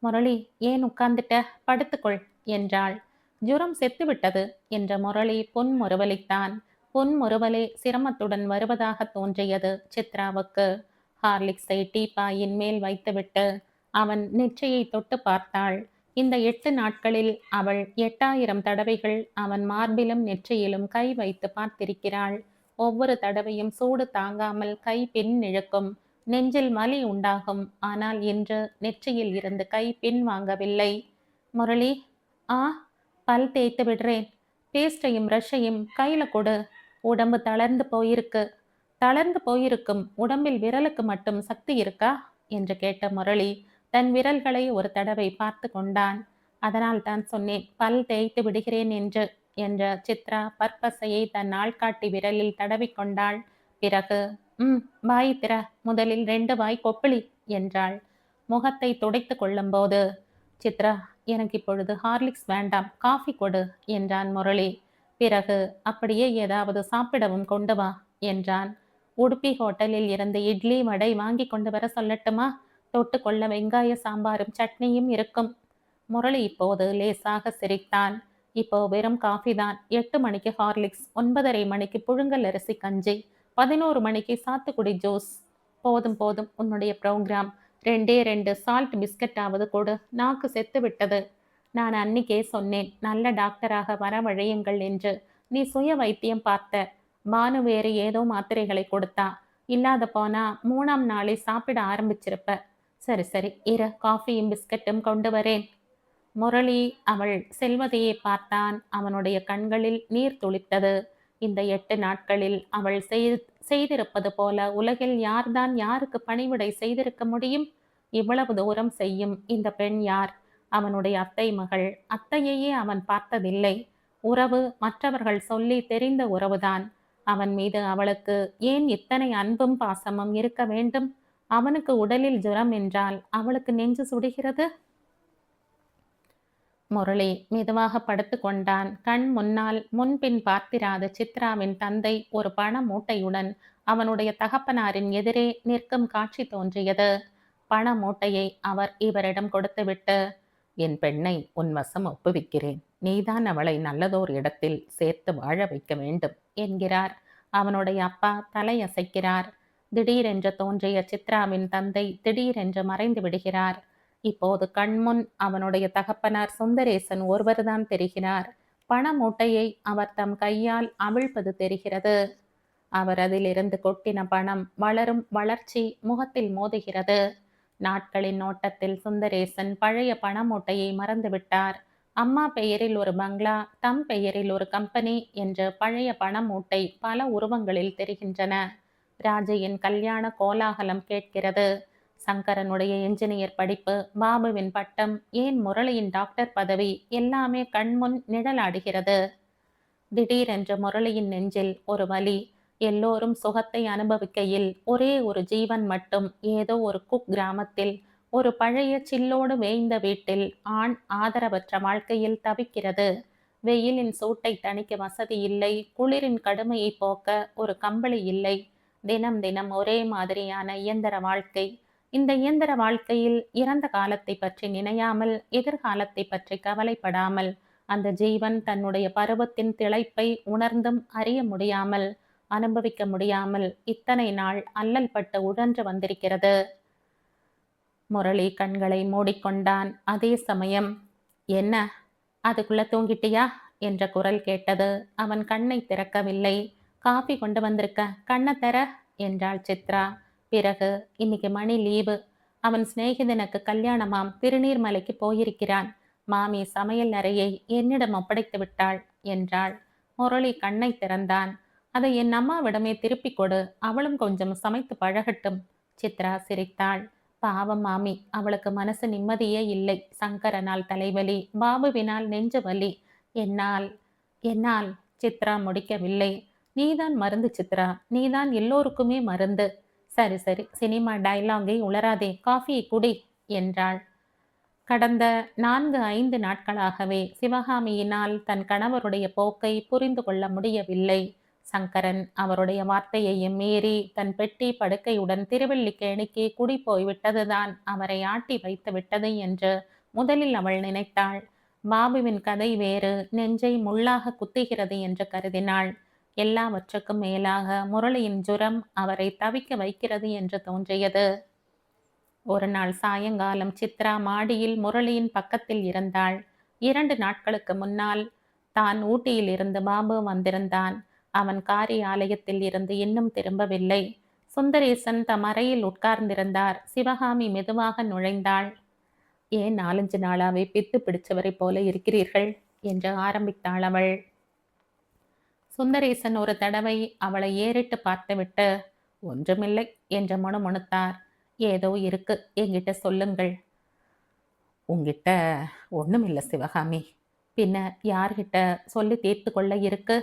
முரளி, ஏன் உட்கார்ந்துட்ட? படுத்துக்கொள் என்றாள். ஜுரம் செத்துவிட்டது என்ற முரளி புன்முறுவலித்தான். புன்முறுவலே சிரமத்துடன் வருவதாக தோன்றியது சித்ராவுக்கு. ஹார்லிக்ஸை டீப்பாயின் மேல் வைத்துவிட்டு அவன் நெற்றியை தொட்டு பார்த்தாள். இந்த 8 நாட்களில் அவள் 8000 தடவைகள் அவன் மார்பிலும் நெற்றியிலும் கை வைத்து பார்த்திருக்கிறாள். ஒவ்வொரு தடவையும் சூடு தாங்காமல் கை பின் இழுக்கும், நெஞ்சில் வலி உண்டாகும். ஆனால் இன்று நெற்றியில் இருந்து கை பின் வாங்கவில்லை. முரளி, ஆ, பல் தேய்த்து விடுறேன். பேஸ்டையும் ப்ரஷையும் கையில கொடு. உடம்பு தளர்ந்து போயிருக்கு. தளர்ந்து போயிருக்கும் உடம்பில் விரலுக்கு மட்டும் சக்தி இருக்கா என்று கேட்ட முரளி தன் விரல்களை ஒரு தடவை பார்த்து கொண்டான். அதனால் தான் சொன்னேன் பல் தேய்த்து விடுகிறேன் என்ற சித்ரா பற்பசையை தன் ஆள்காட்டி விரலில் தடவி கொண்டாள். பிறகு வாய் திற, முதலில் 2 வாய் கொப்பிளி என்றாள். முகத்தை துடைத்து கொள்ளும் போது, சித்ரா, எனக்கு இப்பொழுது ஹார்லிக்ஸ் வேண்டாம், காஃபி கொடு என்றான் முரளி. பிறகு அப்படியே ஏதாவது சாப்பிடவும் கொண்டு வா என்றான். உடுப்பி ஹோட்டலில் இருந்து இட்லி வடை வாங்கி கொண்டு வர சொல்லட்டுமா? தொட்டுக்கொள்ள வெங்காய சாம்பாரும் சட்னியும் இருக்கும். முரளி இப்போது லேசாக சிரித்தான். இப்போ வெறும் காஃபி தான். 8 மணிக்கு ஹார்லிக்ஸ், 9:30 மணிக்கு புழுங்கல் அரிசி கஞ்சி, 11 மணிக்கு சாத்துக்குடி ஜூஸ். போதும் போதும் உன்னுடைய ப்ரோக்ராம். 2 சால்ட் பிஸ்கட்டாவது கொடு. நாக்கு செத்து விட்டது. நான் அன்னிக்கே சொன்னேன் நல்ல டாக்டராக வரவழையுங்கள் என்று. நீ சுய வைத்தியம் பார்த்த. பானு வேறு ஏதோ மாத்திரைகளை கொடுத்தா. இல்லாத போனா 3ஆம் நாளே சாப்பிட ஆரம்பிச்சிருப்ப. சரி சரி இரு, காஃபியும் பிஸ்கட்டும் கொண்டு வரேன். முரளி அவள் செல்வதையே பார்த்தான். அவனுடைய கண்களில் நீர் துளித்தது. இந்த 8 நாட்களில் அவள் செய்திருப்பது போல உலகில் யார்தான் யாருக்கு பணிவிடை செய்திருக்க முடியும்? இவ்வளவு தூரம் செய்யும் இந்த பெண் யார்? அவனுடைய அத்தை மகள். அத்தையையே அவன் பார்த்ததில்லை. உறவு மற்றவர்கள் சொல்லி தெரிந்த உறவுதான். அவன் மீது அவளுக்கு ஏன் இத்தனை அன்பும் பாசமும் இருக்க வேண்டும்? அவனுக்கு உடலில் ஜுரம் என்றால் அவளுக்கு நெஞ்சு சுடுகிறது. முரளி மெதுவாக படுத்து கொண்டான். கண் முன்னால் முன்பின் பார்த்திராத சித்ராவின் தந்தை ஒரு பண மூட்டையுடன் அவனுடைய தகப்பனாரின் எதிரே நிற்கும் காட்சி தோன்றியது. பண மூட்டையை அவர் இவரிடம் கொடுத்துவிட்டு, என் பெண்ணை உன் வசம் ஒப்புவிக்கிறேன். நீதான் அவளை நல்லதோர் இடத்தில் சேர்த்து வாழ வைக்க வேண்டும் என்கிறார். அவனுடைய அப்பா தலையசைக்கிறார். திடீரென்று தோன்றிய சித்ராவின் தந்தை திடீரென்று மறைந்து விடுகிறார். இப்போது கண்முன் அவனுடைய தகப்பனார் சுந்தரேசன் ஒருவர்தான் தெரிகிறார். பண மூட்டையை அவர் தம் கையால் அவிழ்ப்பது தெரிகிறது. அவர் அதிலிருந்து கொட்டின பணம் வளரும் வளர்ச்சி முகத்தில் மோதுகிறது. நாட்களின் ஓட்டத்தில் சுந்தரேசன் பழைய பண மூட்டையை மறந்துவிட்டார். அம்மா பெயரில் ஒரு பங்களா, தம் பெயரில் ஒரு கம்பெனி என்ற பழைய பண மூட்டை பல உருவங்களில் தெரிகின்றன. ராஜையின் கல்யாண கோலாகலம் கேட்கிறது. சங்கரனுடைய என்ஜினியர் படிப்பு, பாபுவின் பட்டம், ஏன் முரளியின் டாக்டர் பதவி எல்லாமே கண்முன் நிழலாடுகிறது. திடீரென்று முரளியின் நெஞ்சில் ஒரு வலி. எல்லோரும் சுகத்தை அனுபவிக்கையில் ஒரே ஒரு ஜீவன் மட்டும் ஏதோ ஒரு குக் கிராமத்தில், ஒரு பழைய சில்லோடு வேய்ந்த வீட்டில், ஆண் ஆதரவற்ற வாழ்க்கையில் தவிக்கிறது. வெயிலின் சூட்டை தணிக்க வசதி இல்லை, குளிரின் கடுமையை போக்க ஒரு கம்பளி இல்லை. தினம் தினம் ஒரே மாதிரியான இயந்திர வாழ்க்கை. இந்த இயந்திர வாழ்க்கையில் இறந்த காலத்தை பற்றி நினையாமல், எதிர்காலத்தை பற்றி கவலைப்படாமல், அந்த ஜீவன் தன்னுடைய பருவத்தின் திளைப்பை உணர்ந்தும் அறிய முடியாமல், அனுபவிக்க முடியாமல் இத்தனை நாள் அல்லல் பட்டு உழன்று வந்திருக்கிறது. முரளி கண்களை மூடிக்கொண்டான். அதே சமயம், என்ன, அதுக்குள்ள தூங்கிட்டியா என்ற குரல் கேட்டது. அவன் கண்ணை திறக்கவில்லை. காபி கொண்டு வந்திருக்க, கண்ணை திற என்றாள் சித்ரா. பிறகு, இன்னைக்கு மணி லீவு. அவன் சிநேகிதனுக்கு கல்யாணமாம், திருநீர்மலைக்கு போயிருக்கிறான். மாமி சமையல் அறையை என்னிடம் ஒப்படைத்து விட்டாள் என்றாள். முரளி கண்ணை திறந்தான். அதை என் அம்மாவிடமே திருப்பிக் கொடு, அவளும் கொஞ்சம் சமைத்து பழகட்டும். சித்ரா சிரித்தாள். பாவம் மாமி, அவளுக்கு மனசு நிம்மதியே இல்லை. சங்கரனால் தலைவலி, பாபுவினால் நெஞ்சு வலி. என்னால் என்னால் சித்ரா முடிக்கவில்லை. நீதான் மருந்து சித்ரா, நீதான் எல்லோருக்குமே மருந்து. சரி சரி, சினிமா டயலாகை உளராதே, காஃபியை குடி என்றாள். கடந்த 4-5 நாட்களாகவே சிவகாமியினால் தன் கணவருடைய போக்கை புரிந்து கொள்ள முடியவில்லை. சங்கரன் அவருடைய வார்த்தையையும் மீறி தன் பெட்டி படுக்கையுடன் திருவல்லிக்கேணிக்கு குடி போய்விட்டதுதான் அவரை ஆட்டி வைத்து விட்டது என்று முதலில் அவள் நினைத்தாள். பாபுவின் கதை வேறு, நெஞ்சை முள்ளாக குத்துகிறது என்று கருதினாள். எல்லாவற்றுக்கும் மேலாக முரளியின் ஜுரம் அவரை தவிக்க வைக்கிறது என்று தோன்றியது. ஒரு நாள் சாயங்காலம் சித்ரா மாடியில் முரளியின் பக்கத்தில் இருந்தாள். 2 நாட்களுக்கு முன்னால் தான் ஊட்டியில் இருந்து பாபு வந்திருந்தான். அவன் காரியாலயத்தில் இருந்து இன்னும் திரும்பவில்லை. சுந்தரேசன் தம் அறையில் உட்கார்ந்திருந்தார். சிவகாமி மெதுவாக நுழைந்தாள். ஏன் 4-5 நாளாவே பித்து பிடிச்சவரை போல இருக்கிறீர்கள் என்று ஆரம்பித்தாள் அவள். சுந்தரேசன் ஒரு தடவை அவளை ஏறிட்டு பார்த்துவிட்டு, ஒன்றுமில்லை என்று முணுமுணுத்தார். ஏதோ இருக்கு, என்கிட்ட சொல்லுங்கள். உங்கிட்ட ஒண்ணுமில்ல சிவகாமி. பின்ன யார்கிட்ட சொல்லி தீர்த்து கொள்ள இருக்கு?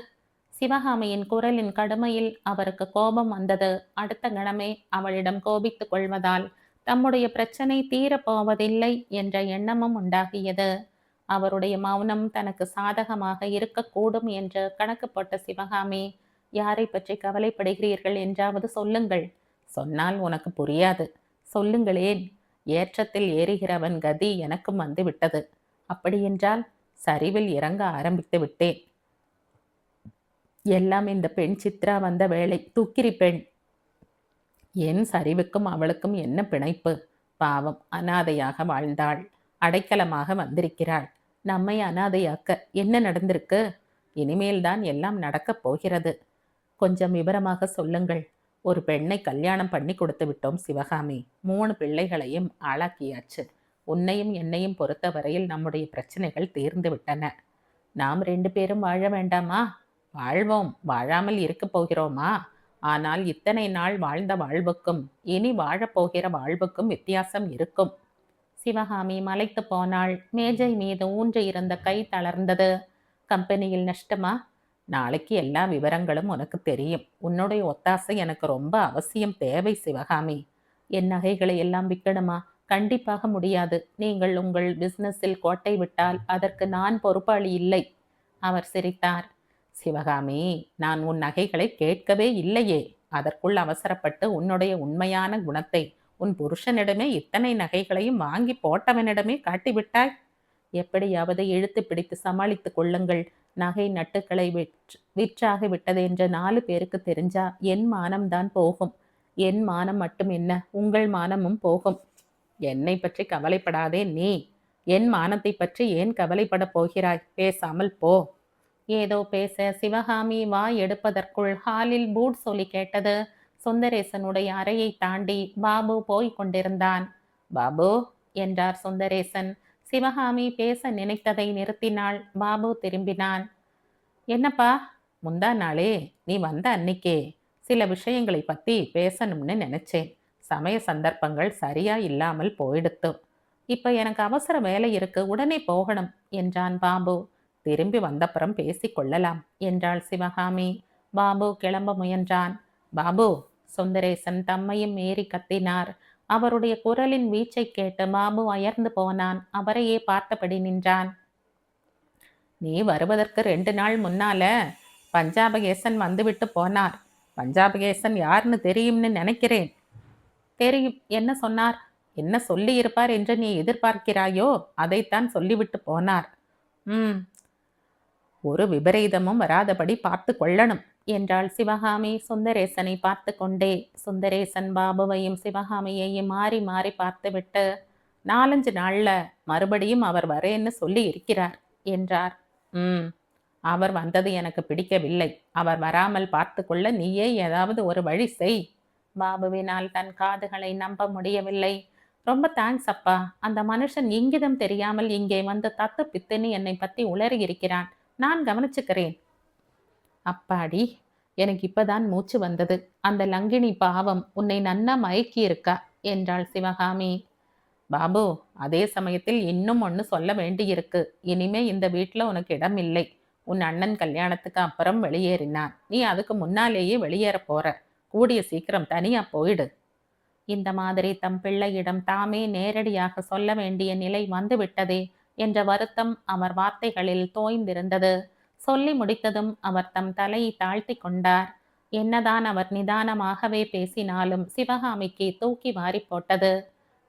சிவகாமியின் குரலின் கடுமையில் அவருக்கு கோபம் வந்தது. அடுத்த கணமே அவளிடம் கோபித்துக் கொள்வதால் தம்முடைய பிரச்சனை தீரப்போவதில்லை என்ற எண்ணமும் உண்டாகியது. அவருடைய மௌனம் தனக்கு சாதகமாக இருக்கக்கூடும் என்று கணக்கு போட்ட சிவகாமி, யாரை பற்றி கவலைப்படுகிறீர்கள் என்றாவது சொல்லுங்கள். சொன்னால் உனக்கு புரியாது. சொல்லுங்களேன். ஏற்றத்தில் ஏறுகிறவன் கதி எனக்கும் வந்து விட்டது. அப்படியென்றால் சரிவில் இறங்க ஆரம்பித்து விட்டேன். எல்லாம் இந்த பெண் சித்ரா வந்த வேளை. தூக்கிரி பெண். என் சரிவுக்கும் அவளுக்கும் என்ன பிணைப்பு? பாவம், அனாதையாக வாழ்ந்தாள். அடைக்கலமாக வந்திருக்கிறாள். நம்மை அனாதையாக்க என்ன நடந்திருக்கு? இனிமேல்தான் எல்லாம் நடக்கப் போகிறது. கொஞ்சம் விவரமாக சொல்லுங்கள். ஒரு பெண்ணை கல்யாணம் பண்ணி கொடுத்து விட்டோம் சிவகாமி. 3 பிள்ளைகளையும் ஆளாக்கியாச்சு. உன்னையும் என்னையும் பொறுத்தவரையில் நம்முடைய பிரச்சனைகள் தீர்ந்து விட்டன. நாம் 2 பேரும் வாழ வேண்டாமா? வாழ்வோம். வாழாமல் இருக்க போகிறோமா? ஆனால் இத்தனை நாள் வாழ்ந்த வாழ்வுக்கும் இனி வாழப்போகிற வாழ்வுக்கும் வித்தியாசம் இருக்கும். சிவகாமி மலைத்து போனாள். மேஜை மீது ஊன்று இருந்த கை தளர்ந்தது. கம்பெனியில் நஷ்டமா? நாளைக்கு எல்லா விவரங்களும் உனக்கு தெரியும். உன்னுடைய ஒத்தாசை எனக்கு ரொம்ப அவசியம் தேவை சிவகாமி. என் நகைகளை எல்லாம் விற்கணுமா? கண்டிப்பாக முடியாது. நீங்கள் உங்கள் பிசினஸில் கோட்டை விட்டால் அதற்கு நான் பொறுப்பாளி இல்லை. அவர் சிரித்தார். சிவகாமி, நான் உன் நகைகளை கேட்கவே இல்லையே. அதற்குள் அவசரப்பட்டு உன்னுடைய உண்மையான குணத்தை உன் புருஷனிடமே இத்தனை நகைகளையும் வாங்கி போட்டவனிடமே காட்டிவிட்டாய். எப்படியாவது இழுத்து பிடித்து சமாளித்துக் கொள்ளுங்கள். நகை நட்டுக்களை விற்றாகி விட்டது என்ற 4 பேருக்கு தெரிஞ்சா என் மானம்தான் போகும். என் மானம் மட்டும் என்ன, உங்கள் மானமும் போகும். என்னை பற்றி கவலைப்படாதே நீ. என் மானத்தை பற்றி ஏன் கவலைப்பட போகிறாய்? பேசாமல் போ. ஏதோ பேச சிவகாமி வாய் எடுப்பதற்குள் ஹாலில் பூட் சொல்லி கேட்டது. சுந்தரேசனுடைய அறையை தாண்டி பாபு போய் கொண்டிருந்தான். பாபு என்றார் சுந்தரேசன். சிவகாமி பேச நினைத்ததை நிறுத்தினாள். பாபு திரும்பினான். என்னப்பா, முந்தா நாளே நீ வந்த அன்னிக்கே சில விஷயங்களை பத்தி பேசணும்னு நினைச்சேன். சமய சந்தர்ப்பங்கள் சரியா இல்லாமல் போயிடுத்து. இப்ப எனக்கு அவசர வேலை இருக்கு, உடனே போகணும் என்றான் பாபு. திரும்பி வந்தப்புறம் பேசிக்கொள்ளலாம் என்றாள் சிவகாமி. பாபு கிளம்ப முயன்றான். பாபு, சுந்தரேசன் தம்மையும் மீறி கத்தினார். அவருடைய குரலின் வீச்சை கேட்டு பாபு அயர்ந்து போனான். அவரையே பார்த்தபடி நின்றான். நீ வருவதற்கு 2 நாள் முன்னால பஞ்சாபகேசன் வந்துவிட்டு போனார். பஞ்சாபகேசன் யாருன்னு தெரியும்னு நினைக்கிறேன். தெரியும். என்ன சொன்னார்? என்ன சொல்லி இருப்பார் என்று நீ எதிர்பார்க்கிறாயோ அதைத்தான் சொல்லிவிட்டு போனார். ம் ஒரு விபரீதமும் வராதபடி பார்த்து கொள்ளணும் என்றாள் சிவகாமி சுந்தரேசனை பார்த்து கொண்டே. சுந்தரேசன் பாபுவையும் சிவகாமியையும் மாறி மாறி பார்த்துவிட்டு, 4-5 நாள்ல மறுபடியும் அவர் வரேன்னு சொல்லி இருக்கிறார் என்றார். அவர் வந்தது எனக்கு பிடிக்கவில்லை. அவர் வராமல் பார்த்து கொள்ள நீயே ஏதாவது ஒரு வழி செய். பாபுவினால் தன் காதுகளை நம்ப முடியவில்லை. ரொம்ப தேங்க்ஸ் அப்பா. அந்த மனுஷன் இங்கிதம் தெரியாமல் இங்கே வந்து தத்து பித்துன்னு என்னை பத்தி உளறி இருக்கிறான். நான் கவனிச்சுக்கிறேன். அப்பாடி, எனக்கு இப்பதான் மூச்சு வந்தது. அந்த லங்கினி பாவம் உன்னை நன்னா மயக்கி இருக்கா என்றாள் சிவகாமி. பாபு, அதே சமயத்தில் இன்னும் ஒன்று சொல்ல வேண்டியிருக்கு. இனிமே இந்த வீட்டில் உனக்கு இடம் இல்லை. உன் அண்ணன் கல்யாணத்துக்கு அப்புறம் வெளியேறினான். நீ அதுக்கு முன்னாலேயே வெளியேற போற. கூடிய சீக்கிரம் தனியா போயிடு. இந்த மாதிரி தம் பிள்ளையிடம் தாமே நேரடியாக சொல்ல வேண்டிய நிலை வந்துவிட்டதே என்ற வருத்தம் அவர் வார்த்தைகளில் தோய்ந்திருந்தது. சொல்லி முடித்ததும் அவர் தம் தலையை தாழ்த்தி கொண்டார். என்னதான் அவர் நிதானமாகவே பேசினாலும் சிவகாமிக்கு தூக்கி வாரி போட்டது.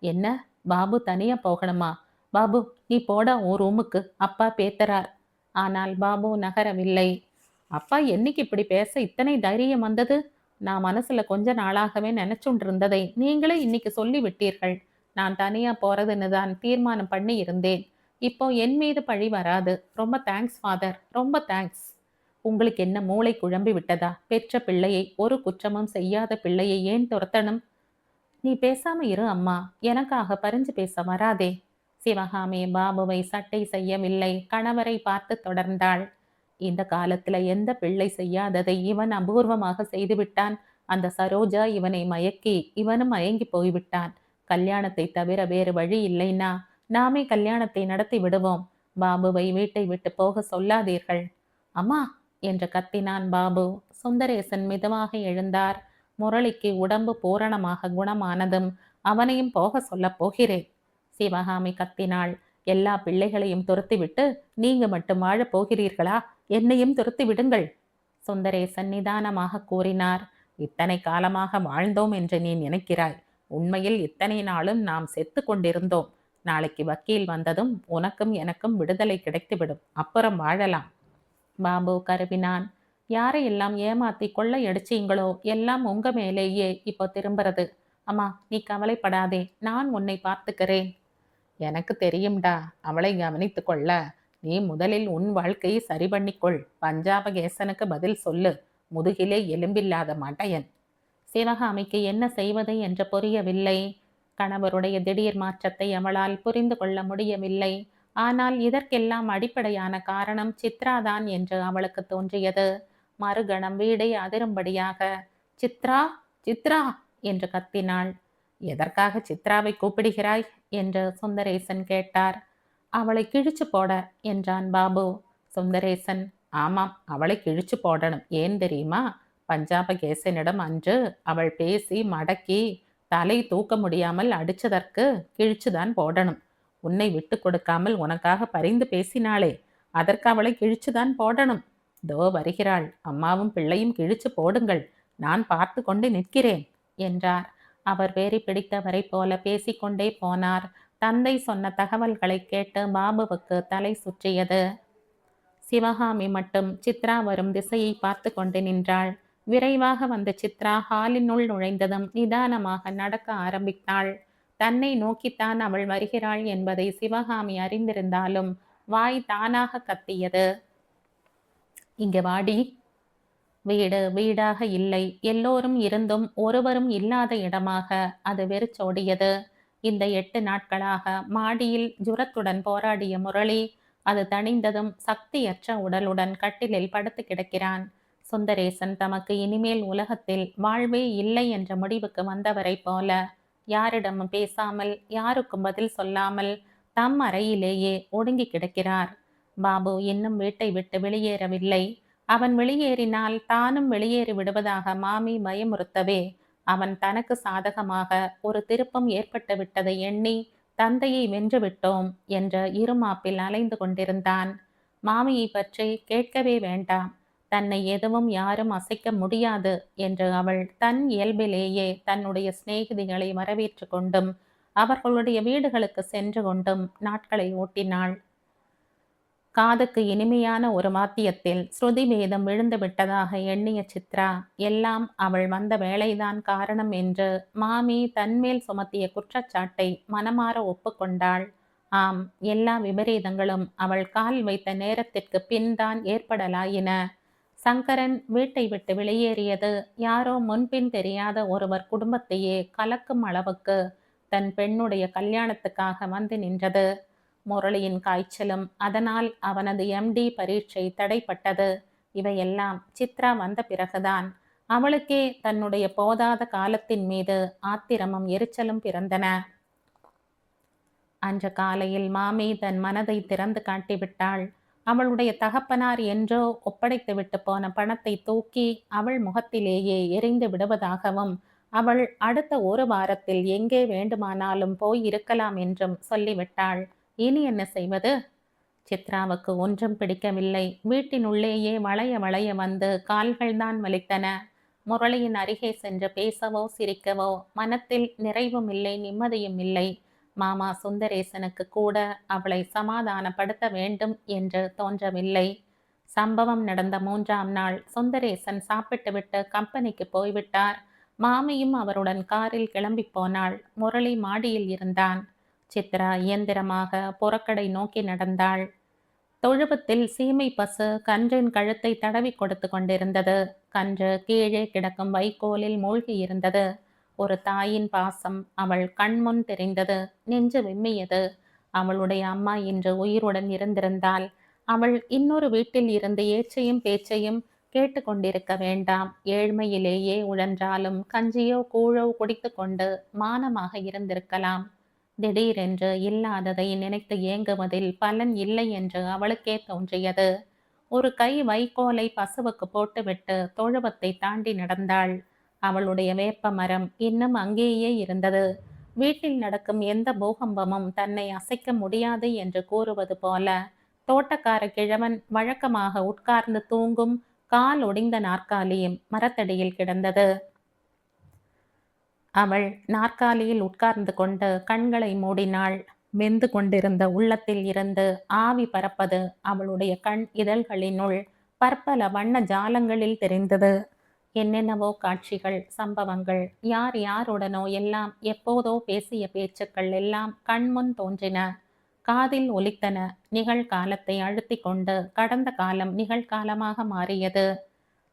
என்ன, பாபு தனியா போகணுமா? பாபு, நீ போடா உன் ரூமுக்கு, அப்பா பேத்தறார். ஆனால் பாபு நகரவில்லை. அப்பா என்னைக்கு இப்படி பேச இத்தனை தைரியம் வந்தது? நான் மனசுல கொஞ்ச நாளாகவே நினைச்சுண்டிருந்ததை நீங்களே இன்னைக்கு சொல்லி விட்டீர்கள். நான் தனியா போறதுன்னு தான் தீர்மானம் பண்ணி இருந்தேன். இப்போ என் மீது பழி வராது. ரொம்ப தேங்க்ஸ் ஃபாதர், ரொம்ப தேங்க்ஸ். உங்களுக்கு என்ன மூளை குழம்பி விட்டதா? பெற்ற பிள்ளையை, ஒரு குற்றமும் செய்யாத பிள்ளையை ஏன் துரத்தணும்? நீ பேசாம இரு அம்மா. எனக்காக பறிஞ்சு பேச வராதே. சிவகாமி பாபுவை சட்டை செய்யவில்லை. கணவரை பார்த்து தொடர்ந்தாள். இந்த காலத்துல எந்த பிள்ளை செய்யாததை இவன் அபூர்வமாக செய்துவிட்டான். அந்த சரோஜா இவனை மயக்கி இவனும் மயங்கி போய்விட்டான். கல்யாணத்தை தவிர வேறு வழி இல்லைன்னா நாமே கல்யாணத்தை நடத்தி விடுவோம். பாபுவை வீட்டை விட்டு போக சொல்லாதீர்கள். அம்மா என்று கத்தினான் பாபு. சுந்தரேசன் மெதுவாக எழுந்தார். முரளிக்கு உடம்பு பூரணமாக குணமானதும் அவனையும் போக சொல்லப் போகிறேன். சிவகாமி கத்தினாள். எல்லா பிள்ளைகளையும் துரத்திவிட்டு நீங்க மட்டும் வாழப் போகிறீர்களா? என்னையும் துரத்தி விடுங்கள். சுந்தரேசன் நிதானமாக கூறினார். இத்தனை காலமாக வாழ்ந்தோம் என்று நீ நினைக்கிறாய். உண்மையில் இத்தனை நாளும் நாம் செத்து கொண்டிருந்தோம். நாளைக்கு வக்கீல் வந்ததும் உனக்கும் எனக்கும் விடுதலை கிடைத்துவிடும். அப்புறம் வாழலாம். பாபு கருவினான். யாரையெல்லாம் ஏமாத்தி கொள்ளையடிச்சீங்களோ எல்லாம் உங்க மேலேயே இப்போ திரும்புறது. அம்மா, நீ கவலைப்படாதே, நான் உன்னை பார்த்துக்கிறேன். எனக்கு தெரியும்டா. அவளை கவனித்து கொள்ள நீ முதலில் உன் வாழ்க்கையை சரி பண்ணிக்கொள். பஞ்சாபகேசனுக்கு பதில் சொல்லு. முதுகிலே எலும்பில்லாத மடையன். சிவகாமிக்கு என்ன செய்வது என்று புரியவில்லை. கணவருடைய திடீர் மாற்றத்தை அவளால் புரிந்து கொள்ள முடியவில்லை. ஆனால் இதற்கெல்லாம் அடிப்படையான காரணம் சித்ராதான் என்று அவளுக்கு தோன்றியது. மறுகணம் வீடை அதிரும்படியாக சித்ரா, சித்ரா என்று கத்தினாள். எதற்காக சித்ராவை கூப்பிடுகிறாய் என்று சுந்தரேசன் கேட்டார். அவளை கிழிச்சு போட என்றான் பாபு. சுந்தரேசன், ஆமாம், அவளை கிழிச்சு போடணும். ஏன் தெரியுமா? பஞ்சாபகேசனிடம் அன்று அவள் பேசி மடக்கி தலை தூக்க முடியாமல் அடிச்சதற்கு கிழிச்சுதான் போடணும். உன்னை விட்டு கொடுக்காமல் உனக்காக பரிந்து பேசினாளே, அதற்கு அவளை கிழிச்சுதான் போடணும். தோ வருகிறாள். அம்மாவும் பிள்ளையும் கிழிச்சு போடுங்கள். நான் பார்த்து கொண்டு நிற்கிறேன் என்றார். அவர் வேறி பிடித்தவரை போல பேசிக்கொண்டே போனார். தந்தை சொன்ன தகவல்களை கேட்டு பாபுவுக்கு தலை சுற்றியது. சிவகாமி மட்டும் சித்ரா வரும் திசையை பார்த்து கொண்டு நின்றாள். விரைவாக வந்த சித்ரா ஹாலினுள் நுழைந்ததும் நிதானமாக நடக்க ஆரம்பித்தாள். தன்னை நோக்கித்தான் அவள் வருகிறாள் என்பதை சிவகாமி அறிந்திருந்தாலும் வாய் தானாக கத்தியது. இங்க வாடி. வீடு வீடாக இல்லை. எல்லோரும் இருந்தும் ஒருவரும் இல்லாத இடமாக அது வெறிச்சோடியது. இந்த 8 நாட்களாக மாடியில் ஜுரத்துடன் போராடிய முரளி அது தணிந்ததும் சக்தியற்ற உடலுடன் கட்டிலில் படுத்து கிடக்கிறான். சுந்தரேசன் தமக்கு இனிமேல் உலகத்தில் வாழ்வே இல்லை என்ற முடிவுக்கு வந்தவரைப் போல யாரிடமும் பேசாமல் யாருக்கும் பதில் சொல்லாமல் தம் அறையிலேயே ஒடுங்கி கிடக்கிறார். பாபு இன்னும் வீட்டை விட்டு வெளியேறவில்லை. அவன் வெளியேறினால் தானும் வெளியேறி விடுவதாக மாமி பயமுறுத்தவே அவன் தனக்கு சாதகமாக ஒரு திருப்பம் ஏற்பட்டு விட்டதை எண்ணி தந்தையை வென்றுவிட்டோம் என்ற இருமாப்பில் அலைந்து கொண்டிருந்தான். மாமியை பற்றி கேட்கவே வேண்டாம். தன்னை எதுவும் யாரும் அசைக்க முடியாது என்று அவள் தன் இயல்பிலேயே தன்னுடைய சிநேகிதிகளை வரவேற்று கொண்டும் அவர்களுடைய வீடுகளுக்கு சென்று கொண்டும் நாட்களை ஓட்டினாள். காதுக்கு இனிமையான ஒரு வாத்தியத்தில் ஸ்ருதி வேதம் விழுந்து விட்டதாக எண்ணிய சித்ரா எல்லாம் அவள் வந்த வேலைதான் காரணம் என்று மாமி தன்மேல் சுமத்திய குற்றச்சாட்டை மனமாற ஒப்புக்கொண்டாள். ஆம், எல்லா விபரீதங்களும் அவள் கால் வைத்த நேரத்திற்கு பின்தான் ஏற்படலாயின. சங்கரன் வீட்டை விட்டு வெளியேறியது யாரோ முன்பின் தெரியாத ஒருவர் குடும்பத்தையே கலக்கும் அளவுக்கு தன் பெண்ணுடைய கல்யாணத்துக்காக வந்து நின்றது. முரளியின் காய்ச்சலும் அதனால் அவனது எம்டி பரீட்சை தடைப்பட்டது. இவையெல்லாம் சித்ரா வந்த பிறகுதான் அவளுக்கே தன்னுடைய போதாத காலத்தின் மீது ஆத்திரமும் எரிச்சலும் பிறந்தன. அன்று காலையில் மாமி தன் மனதை திறந்து காட்டிவிட்டாள். அவளுடைய தகப்பனார் என்றோ ஒப்படைத்து விட்டு போன பணத்தை தூக்கி அவள் முகத்திலேயே எரிந்து விடுவதாகவும் அவள் அடுத்த ஒரு வாரத்தில் எங்கே வேண்டுமானாலும் போய் இருக்கலாம் என்றும் சொல்லிவிட்டாள். இனி என்ன செய்வது? சித்ராவுக்கு ஒன்றும் பிடிக்கவில்லை. வீட்டினுள்ளேயே வளைய வளைய வந்து கால்கள்தான் வலித்தன. முரளியின் அருகே சென்று பேசவோ சிரிக்கவோ மனத்தில் நிறைவும் இல்லை, நிம்மதியும் இல்லை. மாமா சுந்தரேசனுக்கு கூட அவளை சமாதானப்படுத்த வேண்டும் என்று தோன்றவில்லை. சம்பவம் நடந்த 3ஆம் நாள் சுந்தரேசன் சாப்பிட்டுவிட்டு கம்பெனிக்கு போய்விட்டார். மாமியும் அவருடன் காரில் கிளம்பி போனாள். முரளி மாடியில் இருந்தான். சித்ரா இயந்திரமாக புறக்கடை நோக்கி நடந்தாள். தொழுவத்தில் சீமை பசு கன்றின் கழுத்தை தடவி கொடுத்து கொண்டிருந்தது. கன்று கீழே கிடக்கும் வைக்கோலில் மூழ்கி இருந்தது. ஒரு தாயின் பாசம் அவள் கண்முன் தெரிந்தது. நெஞ்சு விம்மியது. அவளுடைய அம்மா இன்று உயிருடன் இருந்திருந்தால் அவள் இன்னொரு வீட்டில் இருந்து ஏச்சையும் பேச்சையும் கேட்டு கொண்டிருக்க வேண்டாம். ஏழ்மையிலேயே உழன்றாலும் கஞ்சியோ கூழோ குடித்து கொண்டு மானமாக இருந்திருக்கலாம். திடீரென்று இல்லாததை நினைத்து ஏங்குவதில் பலன் இல்லை என்று அவளுக்கே தோன்றியது. ஒரு கை வைக்கோலை பசுவுக்கு போட்டுவிட்டு தொழுவத்தை தாண்டி நடந்தாள். அவளுடைய வேப்ப மரம் இன்னும் அங்கேயே இருந்தது. வீட்டில் நடக்கும் எந்த பூகம்பமும் தன்னை அசைக்க முடியாது என்று கூறுவது போல தோட்டக்கார கிழவன் வழக்கமாக உட்கார்ந்து தூங்கும் கால் ஒடிந்த நாற்காலியும் மரத்தடியில் கிடந்தது. அவள் நாற்காலியில் உட்கார்ந்து கொண்டு கண்களை மூடினாள். வெந்து கொண்டிருந்த உள்ளத்தில் இருந்து ஆவி பறப்பது அவளுடைய கண் இதழ்களினுள் பற்பல வண்ண ஜாலங்களில் தெரிந்தது. என்னென்னவோ காட்சிகள், சம்பவங்கள், யார் யாருடனோ எல்லாம் எப்போதோ பேசிய பேச்சுக்கள் எல்லாம் கண்முன் தோன்றின, காதில் ஒலித்தன. நிகழ்காலத்தை அழுத்தி கொண்டு கடந்த காலம் நிகழ்காலமாக மாறியது.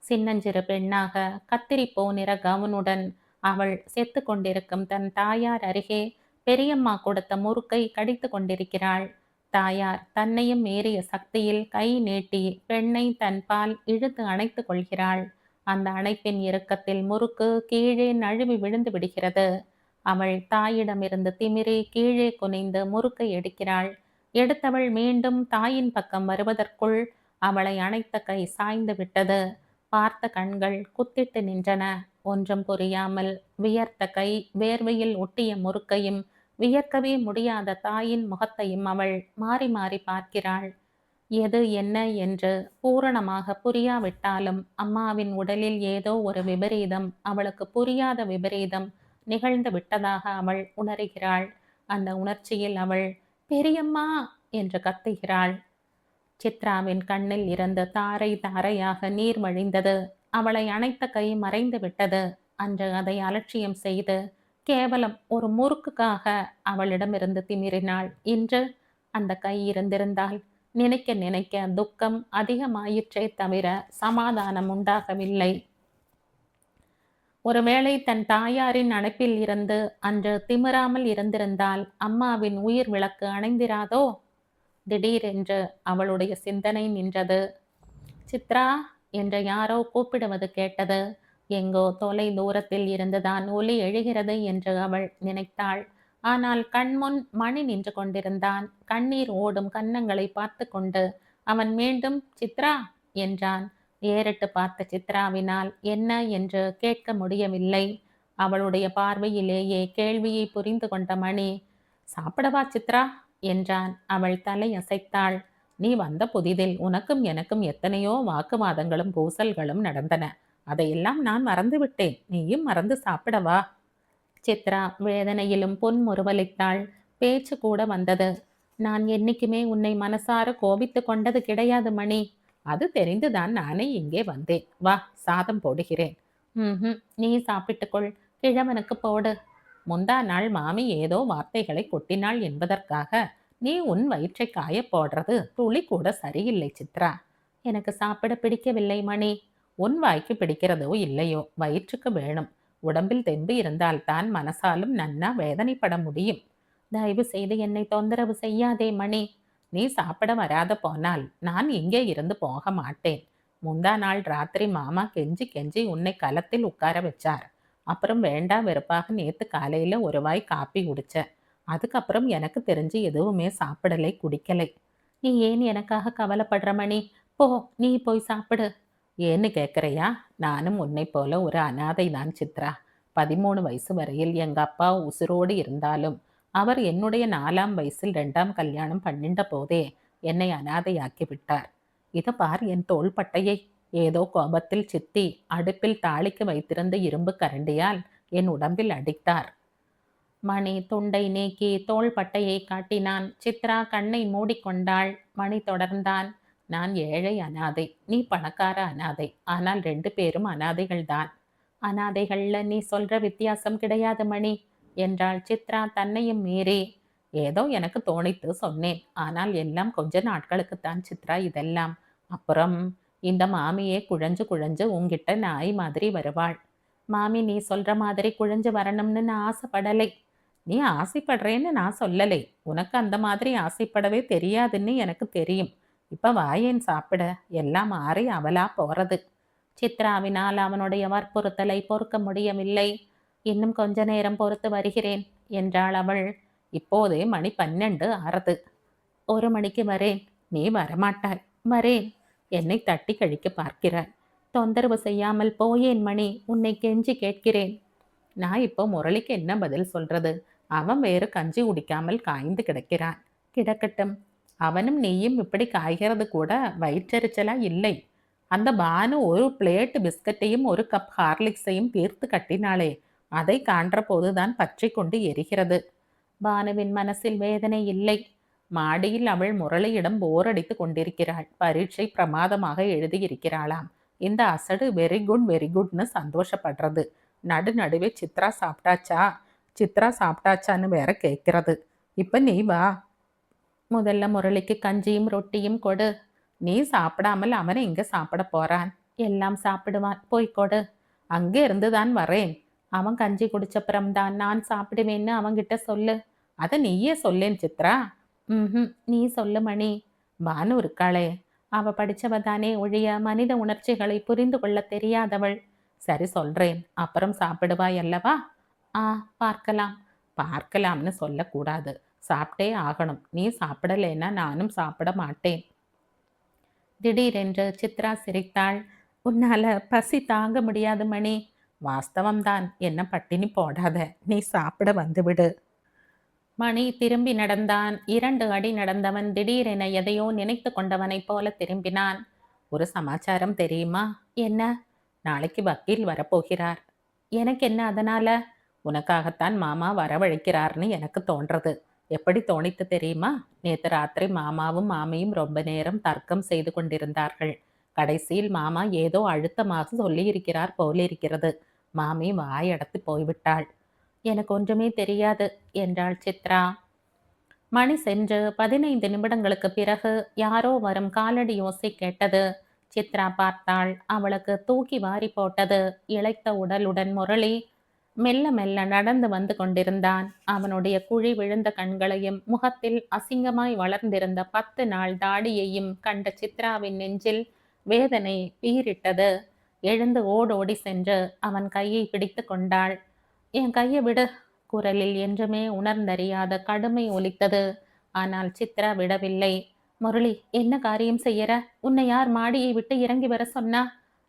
சின்னஞ்சிறு பெண்ணாக கத்திரிப்பூ நிற கவுனுடன் அவள் செத்து கொண்டிருக்கும் தன் தாயார் அருகே பெரியம்மா கொடுத்த முறுக்கை கடித்து கொண்டிருக்கிறாள். தாயார் தன்னையும் மீறிய சக்தியில் கை நீட்டி பெண்ணை தன் பால் இழுத்து அணைத்து கொள்கிறாள். அந்த அணைப்பின் இறுக்கத்தில் முறுக்கு கீழே நழுவி விழுந்து விடுகிறது. அவள் தாயிடமிருந்து திமிரி கீழே குனிந்து முறுக்கை எடுக்கிறாள். எடுத்தவள் மீண்டும் தாயின் பக்கம் வருவதற்குள் அவளை அணைத்த கை சாய்ந்து விட்டது. பார்த்த கண்கள் குத்திட்டு நின்றன. ஒன்றும் புரியாமல் வியர்த்த கை வேர்வையில் ஒட்டிய முறுக்கையும் வியர்க்கவே முடியாத தாயின் முகத்தையும் அவள் மாறி மாறி பார்க்கிறாள். எது என்ன என்று பூரணமாக புரியாவிட்டாலும் அம்மாவின் உடலில் ஏதோ ஒரு விபரீதம், அவளுக்கு புரியாத விபரீதம் நிகழ்ந்து விட்டதாக அவள் உணர்கிறாள். அந்த உணர்ச்சியில் அவள் பெரியம்மா என்று கத்துகிறாள். சித்ராவின் கண்ணில் இருந்து தாரை தாரையாக நீர் வழிந்தது. அவளை அணைத்த கை மறைந்து விட்டது. அன்று அதை அலட்சியம் செய்து கேவலம் ஒரு முறுக்குக்காக அவளிடமிருந்து திமிரினாள். இன்று அந்த கை இருந்திருந்தால் நினைக்க நினைக்க துக்கம் அதிகமாயிற்றே தவிர சமாதானம் உண்டாகவில்லை. ஒருவேளை தன் தாயாரின் அணைப்பில் இருந்து அன்று திமிராமல் இருந்திருந்தால் அம்மாவின் உயிர் விளக்கு அணைந்திராதோ? திடீரென்று அவளுடைய சிந்தனை நின்றது. சித்ரா என்ற யாரோ கூப்பிடுவது கேட்டது. எங்கோ தொலை தூரத்தில் இருந்துதான் ஒலி எழுகிறது என்று அவள் நினைத்தாள். ஆனால் கண்முன் மணி நின்று கொண்டிருந்தான். கண்ணீர் ஓடும் கன்னங்களை பார்த்து கொண்டு அவன் மீண்டும் சித்ரா என்றான். ஏறிட்டு பார்த்த சித்ராவினால் என்ன என்று கேட்க முடியவில்லை. அவளுடைய பார்வையிலேயே கேள்வியை புரிந்து கொண்ட மணி, சாப்பிடவா சித்ரா என்றான். அவள் தலை அசைத்தாள். நீ வந்த புதிதில் உனக்கும் எனக்கும் எத்தனையோ வாக்குவாதங்களும் பூசல்களும் நடந்தன. அதையெல்லாம் நான் மறந்துவிட்டேன். நீயும் மறந்து சாப்பிடவா? சித்ரா வேதனையிலும் புன்முறுவலித்தாள். பேச்சு கூட வந்தது. நான் என்னைக்குமே உன்னை மனசார கோபித்து கொண்டது கிடையாது மணி. அது தெரிந்துதான் நானே இங்கே வந்தேன். வா, சாதம் போடுகிறேன். நீ சாப்பிட்டுக்கொள். கிழவனுக்கு போடு. முந்தா நாள் மாமி ஏதோ வார்த்தைகளை கொட்டினாள் என்பதற்காக நீ உன் வயிற்றை காய போடுறது துளி கூட சரியில்லை சித்ரா. எனக்கு சாப்பிட பிடிக்கவில்லை மணி. உன் வாய்க்கு பிடிக்கிறதோ இல்லையோ, வயிற்றுக்கு வேணும். உடம்பில் தெம்பு இருந்தால்தான் மனசாலும் நன்னா வேதனைப்பட முடியும். தயவு செய்து என்னை தொந்தரவு செய்யாதே மணி. நீ சாப்பிட வராத போனால் நான் இங்கே இருந்து போக மாட்டேன். முந்தா நாள் ராத்திரி மாமா கெஞ்சி கெஞ்சி உன்னை களத்தில் உட்கார வச்சார். அப்புறம் வேண்டா வெறுப்பாக நேத்து காலையில ஒரு வாய் காப்பி குடிச்ச. அதுக்கப்புறம் எனக்கு தெரிஞ்சு எதுவுமே சாப்பிடலை, குடிக்கலை. நீ ஏன் எனக்காக கவலைப்படுற மணி? போ, நீ போய் சாப்பிடு. ஏன்னு கேட்குறையா? நானும் உன்னை போல ஒரு அனாதை தான் சித்ரா. 13 வயசு வரையில் எங்க அப்பா உசுரோடு இருந்தாலும் அவர் என்னுடைய 4ஆம் வயசில் 2ஆம் கல்யாணம் பண்ணிட்ட போதே என்னை அனாதையாக்கி விட்டார். இதை பார் என் தோள்பட்டையை. ஏதோ கோபத்தில் சித்தி அடுப்பில் தாளிக்கு வைத்திருந்த இரும்பு கரண்டியால் என் உடம்பில் அடித்தார். மணி துண்டை நீக்கி தோள்பட்டையை காட்டினான். சித்ரா கண்ணை மூடிக்கொண்டாள். மணி தொடர்ந்தான். நான் ஏழை அனாதை, நீ பணக்கார அனாதை. ஆனால் 2 பேரும் அனாதைகள்தான். அனாதைகள்ல நீ சொல்ற வித்தியாசம் கிடையாது மணி என்றாள் சித்ரா தன்னையும் மீறி. ஏதோ எனக்கு தோணித்து சொன்னேன். ஆனால் எல்லாம் கொஞ்ச நாட்களுக்குத்தான் சித்ரா இதெல்லாம். அப்புறம் இந்த மாமியே குழஞ்சு குழஞ்சு உங்கிட்ட நாய் மாதிரி வருவாள். மாமி நீ சொல்ற மாதிரி குழஞ்சு வரணும்னு நான் ஆசைப்படலை. நீ ஆசைப்படுறேன்னு நான் சொல்லலை. உனக்கு அந்த மாதிரி ஆசைப்படவே தெரியாதுன்னு எனக்கு தெரியும். இப்ப வாயேன் சாப்பிட. எல்லாம் மாறி அவலா போறது. சித்ராவினால் அவனுடைய வற்புறுத்தலை பொறுக்க முடியவில்லை. இன்னும் கொஞ்ச நேரம் பொறுத்து வருகிறேன் என்றாள் அவள். இப்போதே மணி 12 ஆறது. 1 மணிக்கு வரேன். நீ வரமாட்டாய். வரேன். என்னை தட்டி கழிக்க பார்க்கிறாய். தொந்தரவு செய்யாமல் போயேன் மணி, உன்னை கெஞ்சி கேட்கிறேன். நான் இப்போ முரளிக்கு என்ன பதில் சொல்றது? அவன் வேறு கஞ்சி குடிக்காமல் காய்ந்து கிடக்கிறான். கிடக்கட்டும். அவனும் நீயும் இப்படி காய்கிறது கூட வயிற்றெரிச்சலா இல்லை. அந்த பானு ஒரு பிளேட் பிஸ்கட்டையும் ஒரு கப் ஹார்லிக்ஸையும் தீர்த்து கட்டினாளே, அதை காண்ற போதுதான் பற்றி கொண்டு எரிகிறது. பானுவின் மனசில் வேதனை இல்லை. மாடியில் அவள் முரளியிடம் போரடித்து கொண்டிருக்கிறாள். பரீட்சை பிரமாதமாக எழுதியிருக்கிறாளாம். இந்த அசடு வெரி குட்னு சந்தோஷப்படுறது. நடுவே சித்ரா சாப்பிட்டாச்சா, சித்ரா சாப்பிட்டாச்சான்னு வேற கேட்கிறது. இப்ப நீ வா. முதல்ல முரளிக்கு கஞ்சியும் ரொட்டியும் கொடு. நீ சாப்பிடாமல் அவனை இங்க சாப்பிட போறான். எல்லாம் சாப்பிடுவான், போய் கொடு. அங்கே இருந்துதான் வரேன். அவன் கஞ்சி குடிச்சப்புறம்தான் நான் சாப்பிடுவேன்னு அவன்கிட்ட சொல்லு. அதை நீயே சொல்லேன் சித்ரா. நீ சொல்லு மணி. பானு இருக்காளே, அவ படிச்சவ தானே ஒழிய மனித உணர்ச்சிகளை புரிந்து கொள்ள தெரியாதவள். சரி சொல்றேன், அப்புறம் சாப்பிடுவாய் அல்லவா? பார்க்கலாம். பார்க்கலாம்னு சொல்லக்கூடாது. சாப்பிட்டே ஆகணும். நீ சாப்பிடலேன்னா நானும் சாப்பிட மாட்டேன். திடீரென்று சித்ரா சிரித்தாள். உன்னால பசி தாங்க முடியாது மணி. வாஸ்தவம்தான். என்ன பட்டினி போடாத. நீ சாப்பிட வந்துவிடு. மணி திரும்பி நடந்தான். 2 அடி நடந்தவன் திடீரென எதையோ நினைத்து கொண்டவனைப் போல திரும்பினான். ஒரு சமாச்சாரம் தெரியுமா? என்ன? நாளைக்கு வக்கீல் வரப்போகிறார். எனக்கு என்ன அதனால? உனக்காகத்தான் மாமா வரவழைக்கிறார்னு எனக்கு தோன்றது. எப்படி தோணித்து தெரியுமா? நேற்று ராத்திரி மாமாவும் மாமியும் ரொம்ப நேரம் தர்க்கம் செய்து கொண்டிருந்தார்கள். கடைசியில் மாமா ஏதோ அழுத்தமாக சொல்லியிருக்கிறார் போலிருக்கிறது. மாமி வாயடத்து போய்விட்டாள். எனக்கு ஒன்றுமே தெரியாது என்றாள் சித்ரா. மணி சென்று 15 நிமிடங்களுக்கு பிறகு யாரோ வரும் காலடி ஓசை கேட்டது. சித்ரா பார்த்தாள். அவளுக்கு தூக்கி வாரி போட்டது. இளைத்த உடலுடன் முரளி மெல்ல மெல்ல நடந்து வந்து கொண்டிருந்தான். அவனுடைய குழி விழுந்த கண்களையும் முகத்தில் அசிங்கமாய் வளர்ந்திருந்த 10 நாள் தாடியையும் கண்ட சித்ராவின் நெஞ்சில் வேதனை பீரிட்டது. எழுந்து ஓடோடி சென்று அவன் கையை பிடித்து கொண்டாள். என் கையை விடு. குரலில் என்றுமே உணர்ந்தறியாத கடுமை ஒலித்தது. ஆனால் சித்ரா விடவில்லை. முரளி, என்ன காரியம் செய்யற? உன்னை யார் மாடியை விட்டு இறங்கி வர சொன்னா?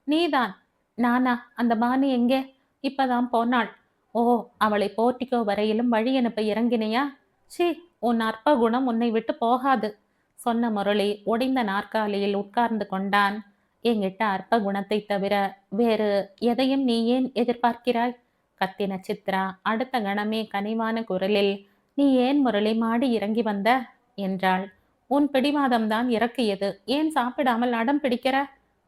நீதான். நானா? அந்த பானு எங்கே? இப்பதான் போனாள். ஓ, அவளை போர்ட்டிகோ வரையிலும் வழி அனுப்ப இறங்கினையா? சீ, உன் அற்ப குணம் உன்னை விட்டு போகாது, சொன்ன முரளி ஒடிந்த நாற்காலியில் உட்கார்ந்து கொண்டான். என்கிட்ட அற்ப குணத்தை தவிர வேறு எதையும் நீ ஏன் எதிர்பார்க்கிறாய்? கத்தின சித்ரா அடுத்த கணமே கனிவான குரலில், நீ ஏன் முரளி மாடி இறங்கி வந்த என்றாள். உன் பிடிவாதம்தான் இறக்கியது. ஏன் சாப்பிடாமல் அடம் பிடிக்கிற?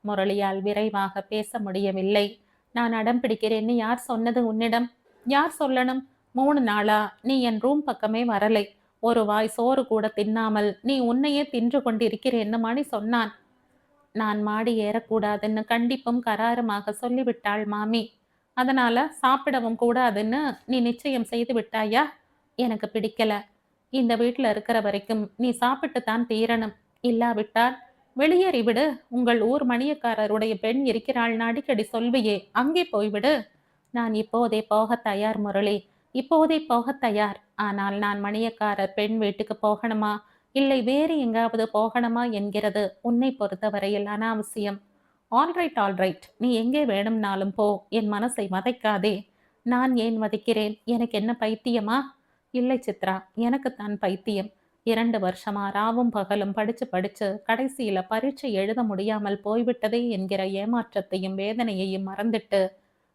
முரளியால் விரைவாக பேச முடியவில்லை. நான் அடம் பிடிக்கிறேன்னு யார் சொன்னது உன்னிடம்? யார் சொல்லணும்? 3 நாளா நீ என் ரூம் பக்கமே வரலை. ஒரு வாய் சோறு கூட தின்னாமல் நீ உன்னையே தின்று கொண்டிருக்கிறேன்னு மணி சொன்னான். நான் மாடி ஏறக்கூடாதுன்னு கண்டிப்பும் கராருமாக சொல்லிவிட்டாள் மாமி. அதனால சாப்பிடவும் கூடாதுன்னு நீ நிச்சயம் செய்து விட்டாயா? எனக்கு பிடிக்கல. இந்த வீட்டில் இருக்கிற வரைக்கும் நீ சாப்பிட்டுத்தான் தீரணும். இல்லாவிட்டால் வெளியேறி விடு. உங்கள் ஊர் மணியக்காரருடைய பெண் இருக்கிறாள்னு அடிக்கடி சொல்வியே, அங்கே போய்விடு. நான் இப்போதே போக தயார் முரளி, இப்போதே போக தயார். ஆனால் நான் மணியக்காரர் பெண் வீட்டுக்கு போகணுமா இல்லை வேறு எங்காவது போகணுமா என்கிறது உன்னை பொறுத்தவரையில் அனாவசியம். ஆல்ரைட் ஆல்ரைட், நீ எங்கே வேணும்னாலும் போ. என் மனசை வதைக்காதே. நான் ஏன் வதைக்கிறேன்? எனக்கு என்ன பைத்தியமா? இல்லை சித்ரா, எனக்குத்தான் பைத்தியம். 2 வருஷமா ராவும் பகலும் படிச்சு படிச்சு கடைசியில பரீட்சை எழுத முடியாமல் போய்விட்டதே என்கிற ஏமாற்றத்தையும் வேதனையையும் மறந்துட்டு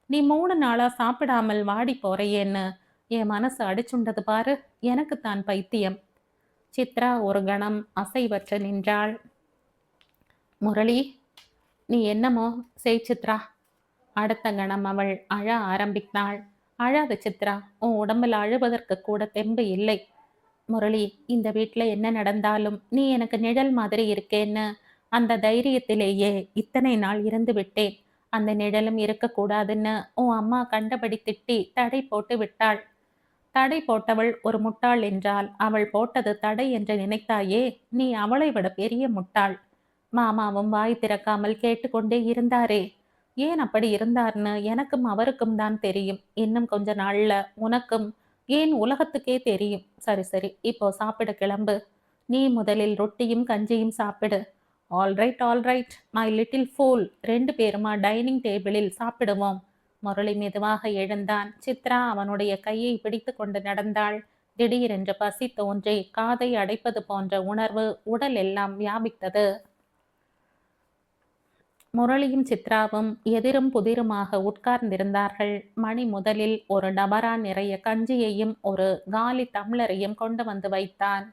நீ 3 நாளா சாப்பிடாமல் வாடி போறையேன்னு என் மனசு அடிச்சுண்டது பாரு. எனக்குத்தான் பைத்தியம். சித்ரா ஒரு கணம் அசைவற்று நின்றாள். முரளி, நீ என்னமோ செய் சித்ரா. அடுத்த கணம் அவள் அழ ஆரம்பித்தாள். அழாத சித்ரா, உன் உடம்புல அழுவதற்கு கூட தெம்பு இல்லை. முரளி, இந்த வீட்டில் என்ன நடந்தாலும் நீ எனக்கு நிழல் மாதிரி இருக்கேன்னு அந்த தைரியத்திலேயே இத்தனை நாள் இருந்து விட்டேன். அந்த நிழலும் இருக்கக்கூடாதுன்னு உன் அம்மா கண்டபடி திட்டி தடை போட்டு விட்டாள். தடை போட்டவள் ஒரு முட்டாள் என்றால் அவள் போட்டது தடை என்று நினைத்தாயே, நீ அவளை விட பெரிய முட்டாள். மாமாவும் வாய் திறக்காமல் கேட்டுக்கொண்டே இருந்தாரே, ஏன் அப்படி இருந்தார்னு எனக்கும் அவருக்கும் தான் தெரியும். இன்னும் கொஞ்ச நாள்ல உனக்கும், ஏன் உலகத்துக்கே தெரியும். சரி சரி, இப்போ சாப்பிட கிளம்பு. நீ முதலில் ரொட்டியும் கஞ்சியும் சாப்பிடு. Alright alright my little fool. 2 பேருமா டைனிங் டேபிளில் சாப்பிடுவோம். முரளி மெதுவாக எழுந்தான். சித்ரா அவனுடைய கையை பிடித்து கொண்டு நடந்தாள். திடீரென்று பசி தோன்றி காதை அடைப்பது போன்ற உணர்வு உடல் எல்லாம் வியாபித்தது. முரளியும் சித்ராவும் எதிரும் புதிருமாக உட்கார்ந்திருந்தார்கள். மணி முதலில் ஒரு டபரா நிறைய கஞ்சியையும் ஒரு காலி டம்ளரையும் கொண்டு வந்து வைத்தான்.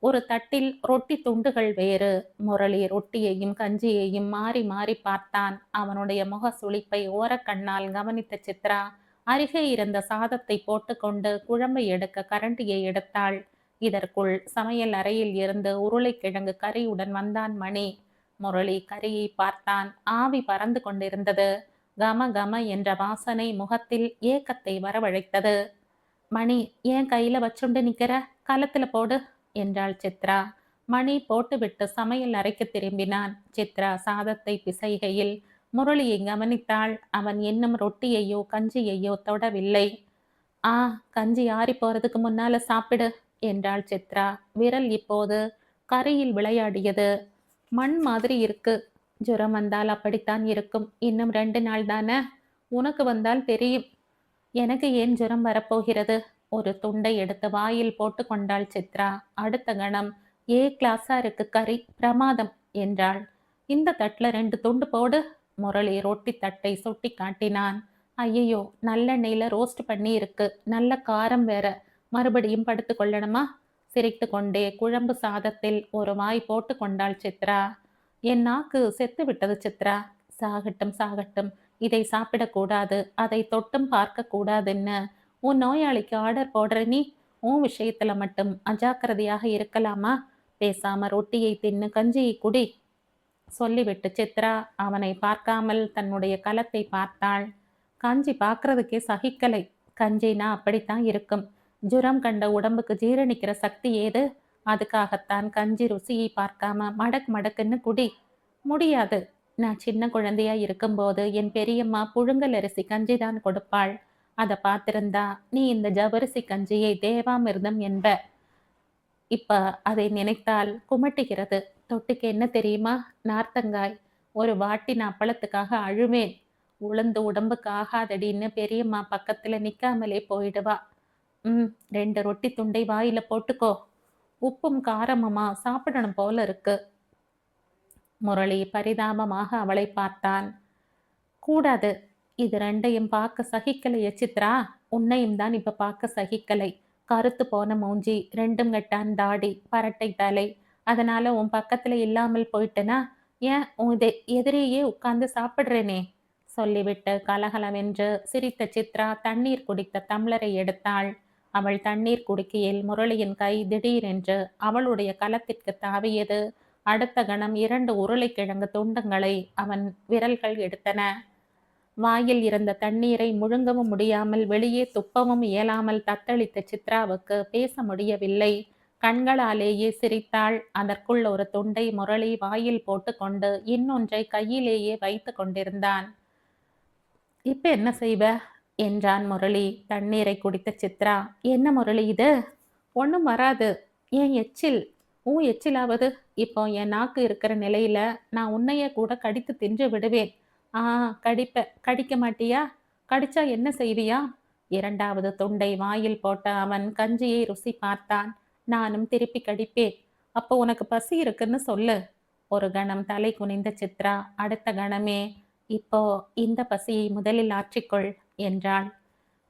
ஒரு தட்டில் ரொட்டி துண்டுகள் வேறு. முரளி ரொட்டியையும் கஞ்சியையும் மாறி மாறி பார்த்தான். அவனுடைய முக சுளிப்பை ஓரக்கண்ணால் கவனித்த சித்ரா அருகே இருந்த சாதத்தை போட்டுக்கொண்டு குழம்பை எடுக்க கரண்டியை எடுத்தாள். இதற்குள் சமையல் அறையில் இருந்து உருளைக்கிழங்கு கறியுடன் வந்தான் மணி. முரளி கரியை பார்த்தான். ஆவி பறந்து கொண்டிருந்தது. கம கம என்ற வாசனை முகத்தில் ஏக்கத்தை வரவழைத்தது. மணி, ஏன் கையில வச்சுண்டு நிக்கிற? கலத்துல போடு என்றாள் சித்ரா. மணி போட்டுவிட்டு சமையல் அறைக்கு திரும்பினான். சித்ரா சாதத்தை பிசைகையில் முரளியை கவனித்தாள். அவன் இன்னும் ரொட்டியையோ கஞ்சியையோ தொடவில்லை. ஆ, கஞ்சி ஆறி போறதுக்கு முன்னால சாப்பிடு என்றாள் சித்ரா. விரல் இப்போது கரையில் விளையாடியது. மண் மாதிரி இருக்கு. ஜுரம் வந்தால் அப்படித்தான் இருக்கும். இன்னும் 2 நாள் தானே. உனக்கு வந்தால் தெரியும். எனக்கு ஏன் ஜுரம் வரப்போகிறது? ஒரு துண்டை எடுத்து வாயில் போட்டு கொண்டாள் சித்ரா. அடுத்த கணம், ஏ கிளாஸா இருக்கு கறி, பிரமாதம் என்றாள். இந்த தட்டுல 2 துண்டு போடு. முரளி ரொட்டி தட்டை சுட்டி காட்டினான். ஐயையோ, நல்லெண்ணெயில ரோஸ்ட் பண்ணி இருக்கு. நல்ல காரம் வேற. மறுபடியும் படுத்து கொள்ளணுமா? சிரித்து கொண்டே குழம்பு சாதத்தில் ஒரு வாய் போட்டு கொண்டாள் சித்ரா. என் நாக்கு செத்து விட்டது சித்ரா. சாகட்டும் சாகட்டும், இதை சாப்பிடக்கூடாது, அதை தொட்டும் பார்க்க கூடாதுன்னு உன் நோயாளிக்கு ஆர்டர் போடுற நீ உன் விஷயத்துல மட்டும் அஜாக்கிரதையாக இருக்கலாமா? பேசாம ரொட்டியை தின்னு கஞ்சியை குடி. சொல்லிவிட்டு சித்ரா அவனை பார்க்காமல் தன்னுடைய கலத்தை பார்த்தாள். கஞ்சி பார்க்கறதுக்கே சகிக்கலை. கஞ்சினா அப்படித்தான் இருக்கும். ஜுரம் கண்ட உடம்புக்கு ஜீரணிக்கிற சக்தி ஏது? அதுக்காகத்தான் கஞ்சி ருசியை பார்க்காம மடக் மடக்குன்னு குடி. முடியாது. நான் சின்ன குழந்தையா இருக்கும்போது என் பெரியம்மா புழுங்கல் அரிசி கஞ்சி தான் கொடுப்பாள். அத பார்த்திருந்தா நீ இந்த ஜவ்வரிசி கஞ்சியை தேவாமிர்தம் என்ப. இப்ப அதை நினைத்தால் குமட்டுகிறது. தொட்டுக்க என்ன தெரியுமா? நார்த்தங்காய். ஒரு வாட்டின அப்பளத்துக்காக அழுவேன். உளுந்து உடம்புக்கு ஆகாதடின்னு பெரியம்மா பக்கத்துல நிக்காமலே போயிடுவா. 2 ரொட்டி துண்டை வாயில போட்டுக்கோ. உப்பும் காரமுமா சாப்பிடணும் போல இருக்கு. முரளி பரிதாபமாக அவளை பார்த்தான். கூடாது. இது 2யும் பார்க்க சகிக்கலையே சித்ரா. உன்னையும் தான் இப்ப பார்க்க சகிக்கலை. கருத்து போன மூஞ்சி, 2ம் கட்டான் தாடி, பரட்டை தலை. அதனால உன் பக்கத்துல இல்லாமல் போயிட்டனா? ஏன் உன் எதிரேயே உட்கார்ந்து சாப்பிடுறேனே. சொல்லிவிட்டு கலகலவென்று சிரித்த சித்ரா தண்ணீர் குடித்த டம்ளரை எடுத்தாள். அவள் தண்ணீர் குடிக்கையில் முரளியின் கை திடீரென்று அவளுடைய கலத்திற்கு தாவியது. அடுத்த கணம் 2 உருளைக்கிழங்கு துண்டங்களை அவன் விரல்கள் எடுத்தன. வாயில் இருந்த தண்ணீரை முழுங்கவும் முடியாமல் வெளியே துப்பவும் இயலாமல் தத்தளித்த சித்ராவுக்கு பேச முடியவில்லை. கண்களாலேயே சிரித்தாள். அதற்குள் ஒரு துண்டை முரளி வாயில் போட்டுக்கொண்டு இன்னொன்றை கையிலேயே வைத்து கொண்டிருந்தான். இப்ப என்ன செய்வ என்றான் முரளி. தண்ணீரை குடித்த சித்ரா, என்ன முரளி இது? ஒன்றும் வராது. ஏன் எச்சில்? எச்சிலாவது? இப்போ என் நாக்கு இருக்கிற நிலையில நான் உன்னைய கூட கடித்து தின்று விடுவேன். கடிப்ப. கடிக்க மாட்டியா? கடிச்சா என்ன செய்வியா? 2வது துண்டை வாயில் போட்ட அவன் கஞ்சியை ருசி பார்த்தான். நானும் திருப்பி கடிப்பேன். அப்போ உனக்கு பசி இருக்குன்னு சொல்லு. ஒரு கணம் தலை குனிந்த சித்ரா அடுத்த கணமே, இப்போ இந்த பசியை முதலில் ஆற்றிக்கொள் என்றாள்.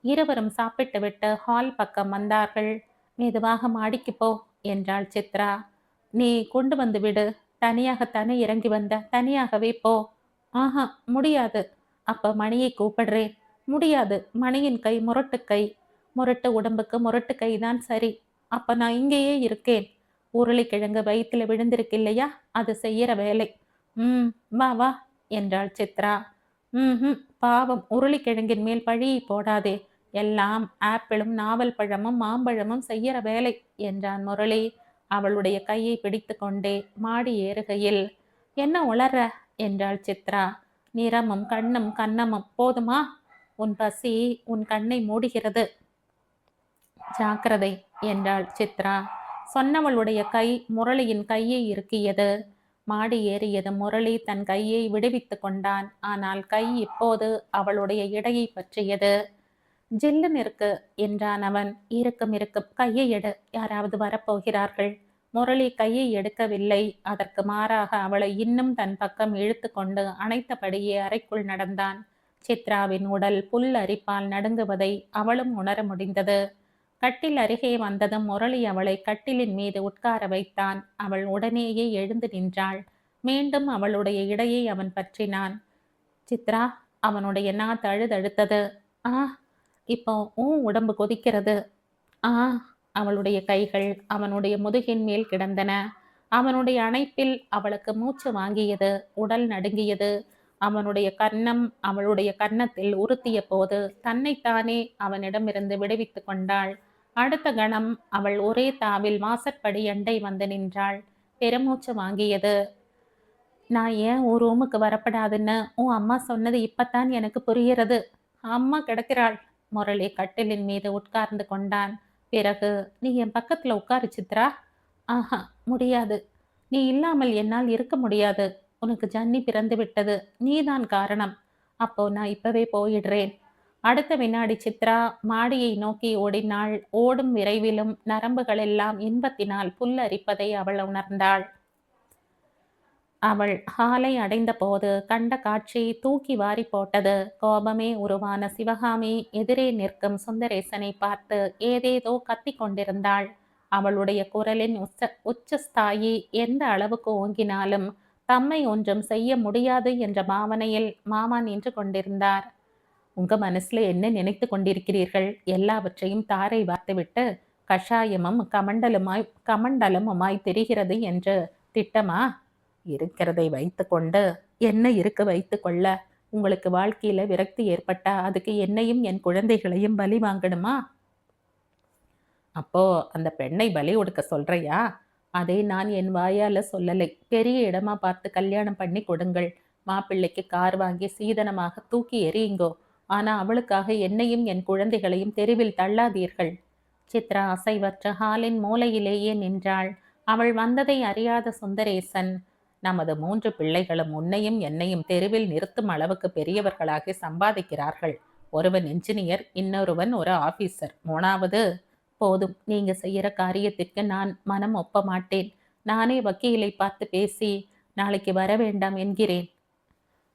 இருவரும் சாப்பிட்டு விட்டு ஹால் பக்கம் வந்தார்கள். மெதுவாக மாடிக்கு போ என்றாள் சித்ரா. நீ கொண்டு வந்து விடு. தனியாகத்தானே இறங்கி வந்த, தனியாகவே போ. ஆஹா, முடியாது. அப்ப மணியை கூப்பிடுறேன். முடியாது. மணியின் கை முரட்டு கை. முரட்டு உடம்புக்கு முரட்டு கைதான் சரி. அப்ப நான் இங்கேயே இருக்கேன். உருளைக்கிழங்கு வயிற்றுல விழுந்திருக்கு இல்லையா, அது செய்யற வேலை. வா வா என்றாள் சித்ரா. பாவம், உருளைக்கிழங்கின் மேல் பழியை போடாதே. எல்லாம் ஆப்பிளும் நாவல் பழமும் மாம்பழமும் செய்யற வேலை என்றான் முரளி அவளுடைய கையை பிடித்து கொண்டே மாடி ஏறுகையில். என்ன உளற என்றாள் சித்ரா. நிறமும் கண்ணும் கன்னமும் போதுமா? உன் பசி உன் கண்ணை மூடுகிறது. ஜாக்கிரதை என்றாள் சித்ரா. சொன்னவளுடைய கை முரளியின் கையை இறுக்கியது. மாடி ஏறியது முரளி தன் கையை விடுவித்து கொண்டான். ஆனால் கை இப்போது அவளுடைய இடையை பற்றியது. ஜில்லுன்னு இருக்கு என்றான் அவன். இருக்கும் கையை எடு, யாராவது வரப்போகிறார்கள். முரளி கையை எடுக்கவில்லை. அதற்கு மாறாக அவளை இன்னும் தன் பக்கம் இழுத்து கொண்டு அணைத்தபடியே அறைக்குள் நடந்தான். சித்ராவின் உடல் புல் அரிப்பால் நடுங்குவதை அவளும் உணர முடிந்தது. கட்டில் அருகே வந்ததும் முரளி அவளை கட்டிலின் மீது உட்கார வைத்தான். அவள் உடனேயே எழுந்து நின்றாள். மீண்டும் அவளுடைய இடையை அவன் பற்றினான். சித்ரா, அவனுடைய நாத்து அழுதழுத்தது. இப்போ உடம்பு கொதிக்கிறது. அவளுடைய கைகள் அவனுடைய முதுகின் மேல் கிடந்தன. அவனுடைய அணைப்பில் அவளுக்கு மூச்சு வாங்கியது. உடல் நடுங்கியது. அவனுடைய கன்னம் அவளுடைய கன்னத்தில் உறுத்திய போது தன்னைத்தானே அவனிடமிருந்து விடுவித்து கொண்டாள். அடுத்த கணம் அவள் ஒரே தாவில் வாசற்படி அண்டை வந்து நின்றாள். பெருமூச்சு வாங்கியது. நான் ஏன் உன் ரூமுக்கு வரப்படாதுன்னு உன் அம்மா சொன்னது இப்பத்தான் எனக்கு புரிகிறது. அம்மா கிடக்கிறாள். முரளி கட்டிலின் மீது உட்கார்ந்து கொண்டான். பிறகு, நீ என் பக்கத்துல உட்காரு சித்ரா. ஆஹா, முடியாது. நீ இல்லாமல் என்னால் இருக்க முடியாது. உனக்கு ஜன்னி பிறந்து விட்டது. நீதான் காரணம். அப்போ நான் இப்பவே போயிடுறேன். அடுத்த வினாடி சித்ரா மாடியை நோக்கி ஓடினாள். ஓடும் விரைவிலும் நரம்புகள் எல்லாம் இன்பத்தினால் புல்லரிப்பதை அவள் உணர்ந்தாள். அவள் ஹாலை அடைந்த போது கண்ட காட்சி தூக்கி வாரி போட்டது. கோபமே உருவான சிவகாமி எதிரே நிற்கும் சுந்தரேசனை பார்த்து ஏதேதோ கத்திக் கொண்டிருந்தாள். அவளுடைய குரலின் உச்சஸ்தாயி எந்த அளவுக்கு ஓங்கினாலும் தம்மை ஒன்றும் செய்ய முடியாது என்ற பாவனையில் மாமா நின்று கொண்டிருந்தார். உங்க மனசுல என்ன நினைத்து கொண்டிருக்கிறீர்கள்? எல்லாவற்றையும் தாரை வார்த்துவிட்டு கஷாயமும் கமண்டலமுமாய் தெரிகிறது என்று திட்டமா? இருக்கிறதை வைத்துக்கொண்டு என்ன இருக்க வைத்துக்கொள்ள? உங்களுக்கு வாழ்க்கையில விரக்தி ஏற்பட்டா அதுக்கு என்னையும் என் குழந்தைகளையும் பலி வாங்கணுமா? அப்போ அந்த பெண்ணை பலி கொடுக்க சொல்றியா? அதை நான் என் வாயால சொல்லலை. பெரிய இடமா பார்த்து கல்யாணம் பண்ணி கொடுங்கள். மாப்பிள்ளைக்கு கார் வாங்கி சீதனமாக தூக்கி எறியுங்கோ. ஆனா அவளுக்காக என்னையும் என் குழந்தைகளையும் தெருவில் தள்ளாதீர்கள். சித்ரா அசைவற்ற ஹாலின் மூலையிலேயே நின்றாள். அவள் வந்ததை அறியாத சுந்தரேசன், நமது 3 பிள்ளைகளும் உன்னையும் என்னையும் தெருவில் நிறுத்தும் அளவுக்கு பெரியவர்களாகி சம்பாதிக்கிறார்கள். ஒருவன் என்ஜினியர், இன்னொருவன் ஒரு ஆபீசர், 3வது போதும். நீங்க செய்யற காரியத்திற்கு நான் மனம் ஒப்ப மாட்டேன். நானே வக்கீலை பார்த்து பேசி நாளைக்கு வர வேண்டாம் என்கிறேன்.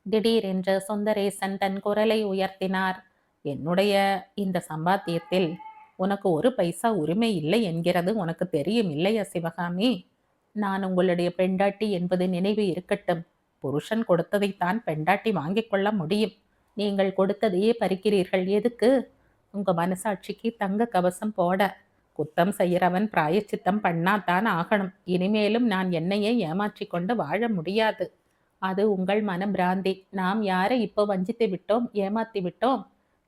திடீரென்று சுந்தரேசன் தன் குரலை உயர்த்தினார். என்னுடைய இந்த சம்பாத்தியத்தில் உனக்கு ஒரு பைசா உரிமை இல்லை என்கிறது உனக்கு தெரியும் இல்லையா சிவகாமி? நான் உங்களுடைய பெண்டாட்டி என்பது நினைவு இருக்கட்டும். புருஷன் கொடுத்ததைத்தான் பெண்டாட்டி வாங்கிக் கொள்ள முடியும். நீங்கள் கொடுத்ததையே பறிக்கிறீர்கள். எதுக்கு? உங்க மனசாட்சிக்கு தங்க கவசம் போட. குத்தம் செய்யறவன் பிராயச்சித்தம் பண்ணாதான் ஆகணும். இனிமேலும் நான் என்னையே ஏமாற்றி கொண்டு வாழ முடியாது. அது உங்கள் மனப்பிராந்தி. நாம் யாரை இப்போ வஞ்சித்து விட்டோம், ஏமாத்தி விட்டோம்?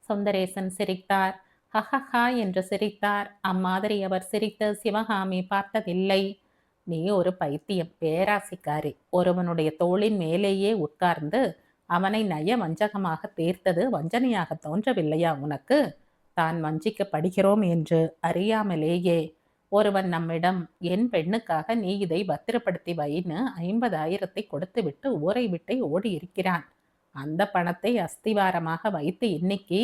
சுந்தரேசன் சிரித்தார். ஹஹஹா என்று சிரித்தார். அம்மாதிரி அவர் சிரித்த சிவகாமி பார்த்ததில்லை. நீ ஒரு பைத்தியம், பேராசிக்காரி. ஒருவனுடைய தோளின் மேலேயே உட்கார்ந்து அவனை நய வஞ்சகமாக தீர்த்தது வஞ்சனையாக தோன்றவில்லையா உனக்கு? தான் வஞ்சிக்கப்படுகிறோம் என்று அறியாமலேயே ஒருவன் நம்மிடம், என் பெண்ணுக்காக நீ இதை பத்திரப்படுத்தி வைன்னு 50,000 கொடுத்து விட்டு ஊரை விட்டு ஓடி இருக்கிறான். அந்த பணத்தை அஸ்திவாரமாக வைத்து இன்னைக்கு...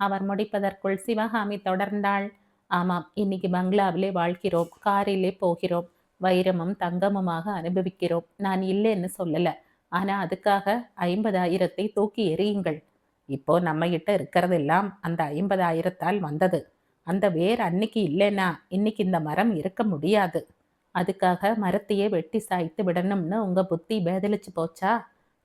அவர் முடிப்பதற்குள் சிவகாமி தொடர்ந்தாள். ஆமாம், இன்னைக்கு பங்களாவிலே வாழ்கிறோம், காரிலே போகிறோம், வைரமும் தங்கமுமாக அனுபவிக்கிறோம். நான் இல்லைன்னு சொல்லல. ஆனா அதுக்காக 50,000 தூக்கி எறியுங்கள். இப்போ நம்ம கிட்ட இருக்கிறதெல்லாம் அந்த 50,000 வந்தது. அந்த வேர் அன்னைக்கு இல்லைன்னா இன்னைக்கு இந்த மரம் இருக்க முடியாது. அதுக்காக மரத்தையே வெட்டி சாய்த்து விடணும்னு உங்க புத்தி பேதலிச்சு போச்சா?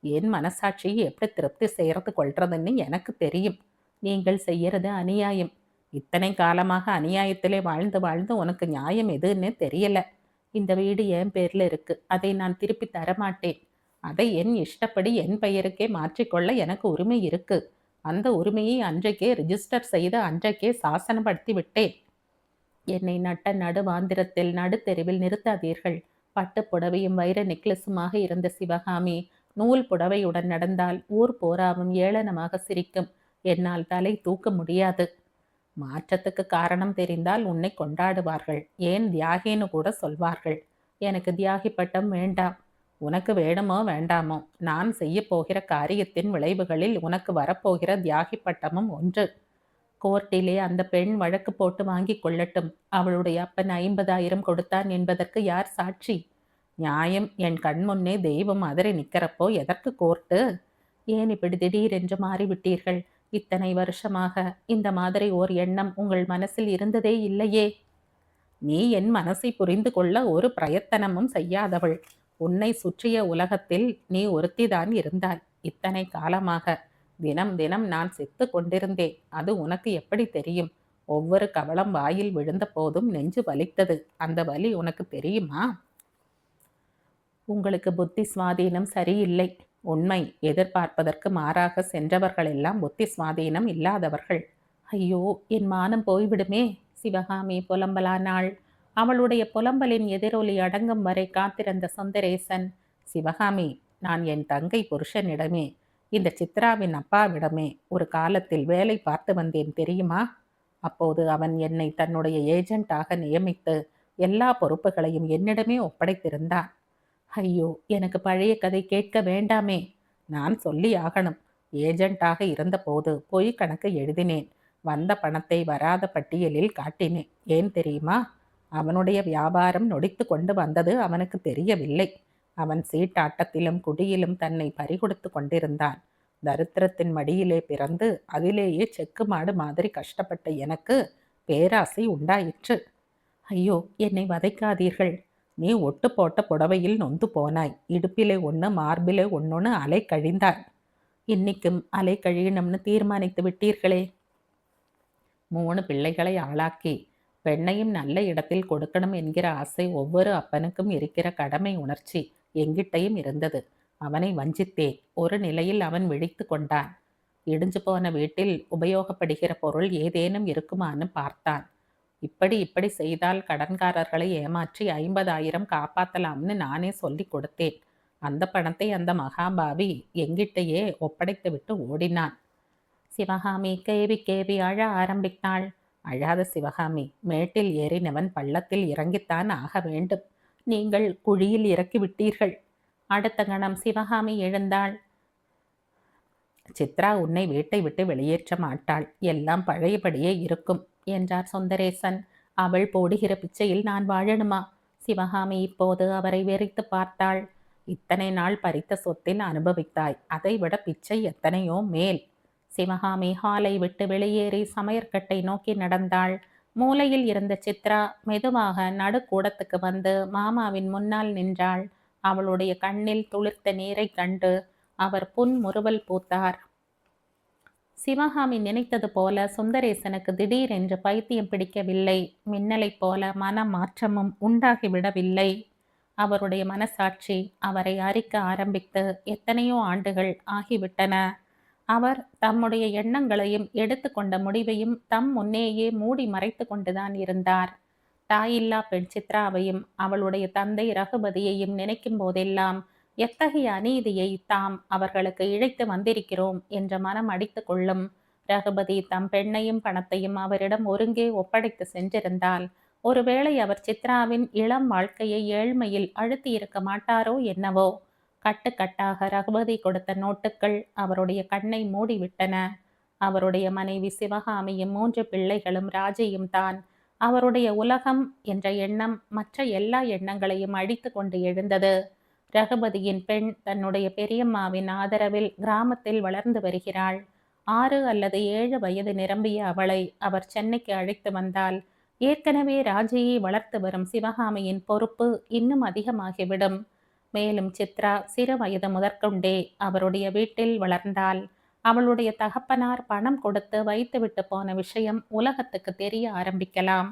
என் மனசாட்சி எப்படி திருப்தி செய்யறது கொள்றதுன்னு எனக்கு தெரியும். நீங்கள் செய்யறது அநியாயம். இத்தனை காலமாக அநியாயத்திலே வாழ்ந்து வாழ்ந்து உனக்கு நியாயம் எதுன்னு தெரியல. இந்த வீடு என் பேர்ல இருக்கு. அதை நான் திருப்பி தரமாட்டேன். அதை என் இஷ்டப்படி என் பெயருக்கே மாற்றிக்கொள்ள எனக்கு உரிமை இருக்கு. அந்த உரிமையை அன்றைக்கே ரிஜிஸ்டர் செய்து அன்றைக்கே சாசனப்படுத்தி விட்டேன். என்னை நட்ட நடுவாந்திரத்தில் நடுத்தெருவில் நிறுத்தாதீர்கள். பட்டு புடவையும் வைர நெக்லஸுமாக இருந்த சிவகாமி நூல் புடவையுடன் நடந்தால் ஊர் போராவும் ஏளனமாக சிரிக்கும். என்னால் தலை தூக்க முடியாது. மாற்றத்துக்கு காரணம் தெரிந்தால் உன்னை கொண்டாடுவார்கள். ஏன் தியாகின்னு கூட சொல்வார்கள். எனக்கு தியாகி பட்டம் வேண்டாம். உனக்கு வேணுமோ வேண்டாமோ, நான் செய்ய போகிற காரியத்தின் விளைவுகளில் உனக்கு வரப்போகிற தியாகி பட்டமும் ஒன்று. கோர்ட்டிலே அந்த பெண் வழக்கு போட்டு வாங்கி கொள்ளட்டும். அவளுடைய அப்பன் 50,000 கொடுத்தான் என்பதற்கு யார் சாட்சி? நியாயம் என் கண் முன்னே தெய்வம் மாதிரி நிற்கிறப்போ எதற்கு கோர்ட்டு? ஏன் இப்படி திடீரென்று மாறிவிட்டீர்கள்? இத்தனை வருஷமாக இந்த மாதிரி ஓர் எண்ணம் உங்கள் மனசில் இருந்ததே இல்லையே. நீ என் மனசை புரிந்து கொள்ள ஒரு பிரயத்தனமும் செய்யாதவள். உன்னை சுற்றிய உலகத்தில் நீ ஒருத்திதான் இருந்தாய். இத்தனை காலமாக தினம் தினம் நான் செத்து கொண்டிருந்தேன். அது உனக்கு எப்படி தெரியும்? ஒவ்வொரு கவளம் வாயில் விழுந்த போதும் நெஞ்சு வலித்தது. அந்த வலி உனக்கு தெரியுமா? உங்களுக்கு புத்தி சுவாதீனம் சரியில்லை. உண்மை. எதிர்பார்ப்பதற்கு மாறாக சென்றவர்கள் எல்லாம் புத்தி சுவாதீனம் இல்லாதவர்கள். ஐயோ, என் மானம் போய்விடுமே! சிவகாமி புலம்பலானாள். அவளுடைய புலம்பலின் எதிரொலி அடங்கும் வரை காத்திருந்த சுந்தரேசன், சிவகாமி, நான் என் தங்கை புருஷனிடமே, இந்த சித்ராவின் அப்பாவிடமே ஒரு காலத்தில் வேலை பார்த்து வந்தேன் தெரியுமா? அப்போது அவன் என்னை தன்னுடைய ஏஜென்ட்டாக நியமித்து எல்லா பொறுப்புகளையும் என்னிடமே ஒப்படைத்திருந்தான். ஐயோ, எனக்கு பழைய கதை கேட்க வேண்டாமே. நான் சொல்லி ஆகணும். ஏஜென்ட்டாக இருந்தபோது பொய் கணக்கு எழுதினேன். வந்த பணத்தை வராத பட்டியலில் காட்டினேன். ஏன் தெரியுமா? அவனுடைய வியாபாரம் நொடித்து கொண்டு வந்தது அவனுக்கு தெரியவில்லை. அவன் சீட்டாட்டத்திலும் குடியிலும் தன்னை பறிகொடுத்து கொண்டிருந்தான். தரித்திரத்தின் மடியிலே பிறந்து அதிலேயே செக்கு மாடு மாதிரி கஷ்டப்பட்ட எனக்கு பேராசை உண்டாயிற்று. ஐயோ, என்னை வதைக்காதீர்கள். நீ ஒட்டு போட்ட புடவையில் நொந்து போனாய். இடுப்பிலே ஒன்று, மார்பிலே ஒன்றுன்னு அலை கழிந்தாய். இன்னைக்கும் அலை கழியணும்னு தீர்மானித்து விட்டீர்களே. 3 பிள்ளைகளை ஆளாக்கி பெண்ணையும் நல்ல இடத்தில் கொடுக்கணும் என்கிற ஆசை ஒவ்வொரு அப்பனுக்கும் இருக்கிற கடமை உணர்ச்சி எங்கிட்டையும் இருந்தது. அவனை வஞ்சித்தேன். ஒரு நிலையில் அவன் விழித்து கொண்டான். இடிஞ்சு போன வீட்டில் உபயோகப்படுகிற பொருள் ஏதேனும் இருக்குமான்னு பார்த்தான். இப்படி செய்தால் கடன்காரர்களை ஏமாற்றி 50,000 காப்பாத்தலாம்னு நானே சொல்லிக் கொடுத்தேன். அந்த பணத்தை அந்த மகாபாவி எங்கிட்டயே ஒப்படைத்து விட்டு ஓடினான். சிவகாமி கேவி கேவி அழ ஆரம்பித்தாள். அழாத சிவகாமி, மேட்டில் ஏறினவன் பள்ளத்தில் இறங்கித்தான் ஆக வேண்டும். நீங்கள் குழியில் இறக்கி விட்டீர்கள். அடுத்த கணம் சிவகாமி எழுந்தாள். சித்ரா உன்னை வீட்டை விட்டு வெளியேற்ற மாட்டாள். எல்லாம் பழையபடியே இருக்கும் என்றார் சுந்தரேசன். அவள் போடுகிற பிச்சையில் நான் வாழணுமா? சிவகாமி இப்போது அவரை வெறித்து பார்த்தாள். இத்தனை நாள் பறித்த சொத்தில் அனுபவித்தாய். அதைவிட பிச்சை எத்தனையோ மேல். சிவகாமி ஹாலை விட்டு வெளியேறி சமையற்கட்டை நோக்கி நடந்தாள். மூலையில் இருந்த சித்ரா மெதுவாக நடுக்கூடத்துக்கு வந்து மாமாவின் முன்னால் நின்றாள். அவளுடைய கண்ணில் துளிர்த்த நீரை கண்டு அவர் புன்முறுவல் பூத்தார். சிவகாமி நினைத்தது போல சுந்தரேசனுக்கு திடீரென்று பைத்தியம் பிடிக்கவில்லை. மின்னலைப் போல மன மாற்றமும் உண்டாகிவிடவில்லை. அவருடைய மனசாட்சி அவரை அரிக்க ஆரம்பித்து எத்தனையோ ஆண்டுகள் ஆகிவிட்டன. அவர் தம்முடைய எண்ணங்களையும் எடுத்துக்கொண்ட முடிவையும் தம் முன்னேயே மூடி மறைத்து கொண்டுதான் இருந்தார். தாயில்லா பெண் சித்ராவையும் அவளுடைய தந்தை ரகுபதியையும் நினைக்கும் போதெல்லாம் எத்தகைய அநீதியை தாம் அவர்களுக்கு இழைத்து வந்திருக்கிறோம் என்ற மனம் அடித்து கொள்ளும். ரகுபதி தம் பெண்ணையும் பணத்தையும் அவரிடம் ஒருங்கே ஒப்படைத்து சென்றிருந்தால் ஒருவேளை அவர் சித்ராவின் இளம் வாழ்க்கையை ஏழ்மையில் அழுத்தி இருக்க மாட்டாரோ என்னவோ. கட்டுக்கட்டாக ரகுபதி கொடுத்த நோட்டுக்கள் அவருடைய கண்ணை மூடிவிட்டன. அவருடைய மனைவி சிவகாமியும் 3 பிள்ளைகளும் ராஜையும் தான் அவருடைய உலகம் என்ற எண்ணம் மற்ற எல்லா எண்ணங்களையும் அழித்து கொண்டு எழுந்தது. ரகுபதியின் பெண் தன்னுடைய பெரியம்மாவின் ஆதரவில் கிராமத்தில் வளர்ந்து வருகிறாள். 6 அல்லது 7 வயது நிரம்பிய அவளை அவர் சென்னைக்கு அழைத்து வந்தால் ஏற்கனவே ராஜையை வளர்த்து வரும் சிவகாமியின் பொறுப்பு இன்னும் அதிகமாகிவிடும். மேலும் சித்ரா சிறு வயது முதற்கொண்டே அவருடைய வீட்டில் வளர்ந்தாள். அவளுடைய தகப்பனார் பணம் கொடுத்து வைத்துவிட்டு போன விஷயம் உலகத்துக்கு தெரிய ஆரம்பிக்கலாம்.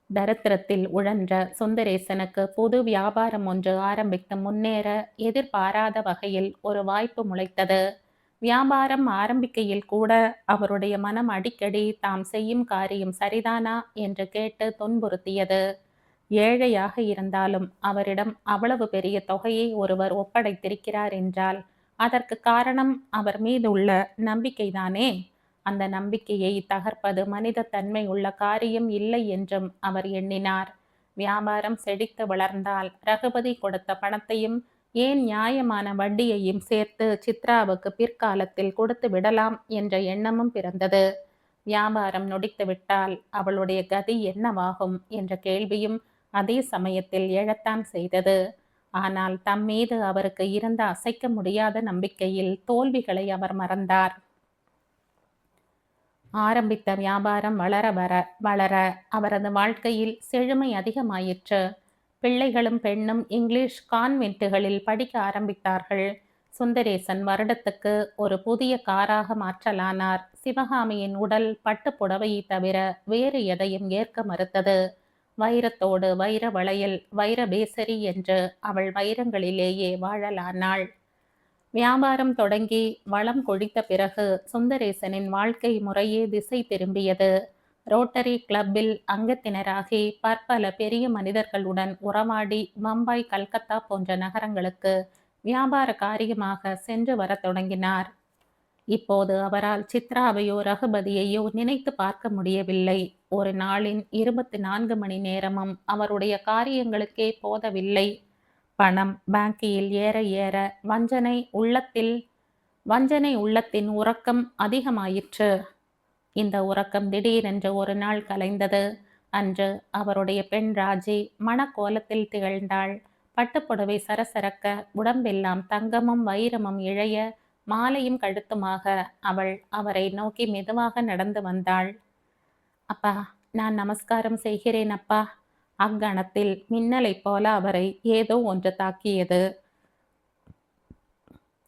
தரித்திரத்தில் உழன்ற சுந்தரேசனுக்கு புது வியாபாரம் ஒன்று ஆரம்பித்து முன்னேற எதிர்பாராத வகையில் ஒரு வாய்ப்பு முளைத்தது. வியாபாரம் ஆரம்பிக்கையில் கூட அவருடைய மனம் அடிக்கடி தாம் செய்யும் காரியம் சரிதானா என்று கேட்டு துன்புறுத்தியது. ஏழையாக இருந்தாலும் அவரிடம் அவ்வளவு பெரிய தொகையை ஒருவர் ஒப்படைத்திருக்கிறார் என்றால் அதற்கு காரணம் அவர் மீது உள்ள நம்பிக்கைதானே. அந்த நம்பிக்கையை தகர்ப்பது மனித தன்மை உள்ள காரியம் இல்லை என்றும் அவர் எண்ணினார். வியாபாரம் செழித்து வளர்ந்தால் ரகுபதி கொடுத்த பணத்தையும் ஏன் நியாயமான வட்டியையும் சேர்த்து சித்ராவுக்கு பிற்காலத்தில் கொடுத்து விடலாம் என்ற எண்ணமும் பிறந்தது. வியாபாரம் நொடித்து விட்டால் அவளுடைய கதி என்னவாகும் என்ற கேள்வியும் அதே சமயத்தில் எழத்தான் செய்தது. ஆனால் தம் மீது அவருக்கு இருந்த அசைக்க முடியாத நம்பிக்கையில் தோல்விகளை அவர் மறந்தார். ஆரம்பித்த வியாபாரம் வளர அவரது வாழ்க்கையில் செழுமை அதிகமாயிற்று. பிள்ளைகளும் பெண்ணும் இங்கிலீஷ் கான்வென்ட்டுகளில் படிக்க ஆரம்பித்தார்கள். சுந்தரேசன் வருடத்துக்கு ஒரு புதிய காராக மாற்றலானார். சிவகாமியின் உடல் பட்டு புடவையை தவிர வேறு எதையும் ஏற்க மறுத்தது. வைரத்தோடு வைர வளையல், வைர பேசரி என்று அவள் வைரங்களிலேயே வாழலானாள். வியாபாரம் தொடங்கி வளம் கொழித்த பிறகு சுந்தரேசனின் வாழ்க்கை முறையே திசை திரும்பியது. ரோட்டரி கிளப்பில் அங்கத்தினராகி பற்பல பெரிய மனிதர்களுடன் உறவாடி பம்பாய், கல்கத்தா போன்ற நகரங்களுக்கு வியாபார காரியமாக சென்று வர தொடங்கினார். இப்போது அவரால் சித்ராவையோ ரகுபதியையோ நினைத்து பார்க்க முடியவில்லை. ஒரு நாளின் 24 மணி நேரமும் அவருடைய காரியங்களுக்கே போதவில்லை. பணம் பேங்கில் ஏற ஏற வஞ்சனை உள்ளத்தின் உறக்கம் அதிகமாயிற்று. இந்த உறக்கம் திடீரென்று ஒரு நாள் கலைந்தது. அன்று அவருடைய பெண் ராஜி மணக்கோலத்தில் திகழ்ந்தாள். பட்டுப்புடவை சரசரக்க, உடம்பெல்லாம் தங்கமும் வைரமும் இழைய, மாலையும் கழுத்துமாக அவள் அவரை நோக்கி மெதுவாக நடந்து வந்தாள். அப்பா, நான் நமஸ்காரம் செய்கிறேன் அப்பா. அக்கணத்தில் மின்னலைப் போல அவரை ஏதோ ஒன்று தாக்கியது.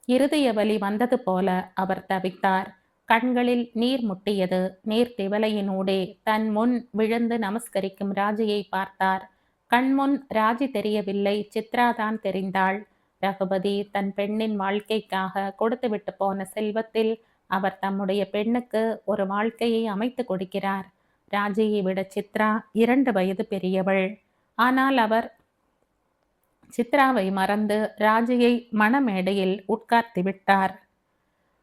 இருதய வலி வந்தது போல அவர் தவித்தார். கண்களில் நீர் முட்டியது. நீர் திவலையினூடே தன் முன் விழுந்து நமஸ்கரிக்கும் ராஜையை பார்த்தார். கண்முன் ராஜி தெரியவில்லை, சித்ரா தான் தெரிந்தாள். ரகுபதி தன் பெண்ணின் வாழ்க்கைக்காக கொடுத்துவிட்டு போன செல்வத்தில் அவர் தம்முடைய பெண்ணுக்கு ஒரு வாழ்க்கையை அமைத்து கொடுக்கிறார். ராஜியை விட சித்ரா 2 வயது பெரியவள். ஆனால் அவர் சித்ராவை மறந்து ராஜியை மணமேடையில் உட்கார்த்தி விட்டார்.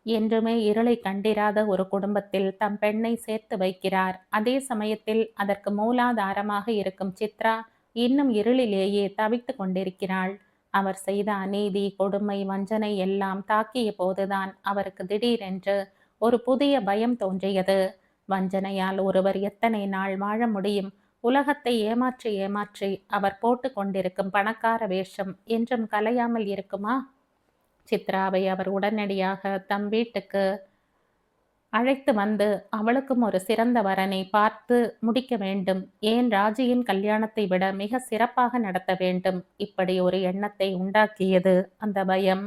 என்றுமே இருளை கண்டிராத ஒரு குடும்பத்தில் தம் பெண்ணை சேர்த்து வைக்கிறார். அதே சமயத்தில் அதற்கு மூலாதாரமாக இருக்கும் சித்ரா இன்னும் இருளிலேயே தவித்து கொண்டிருக்கிறாள். அவர் செய்த அநீதி, கொடுமை, வஞ்சனை எல்லாம் தாக்கிய போதுதான் அவருக்கு திடீரென்று ஒரு புதிய பயம் தோன்றியது. வஞ்சனையால் ஒருவர் எத்தனை நாள் வாழ முடியும்? உலகத்தை ஏமாற்றி ஏமாற்றி அவர் போட்டு கொண்டிருக்கும் பணக்கார வேஷம் என்றும் கலையாமல் இருக்குமா? சித்ராவை அவர் உடனடியாக தம் வீட்டுக்கு அழைத்து வந்து அவளுக்கும் ஒரு சிறந்த வரனை பார்த்து முடிக்க வேண்டும். ஏன் ராஜியின் கல்யாணத்தை விட மிக சிறப்பாக நடத்த வேண்டும். இப்படி ஒரு எண்ணத்தை உண்டாக்கியது அந்த பயம்.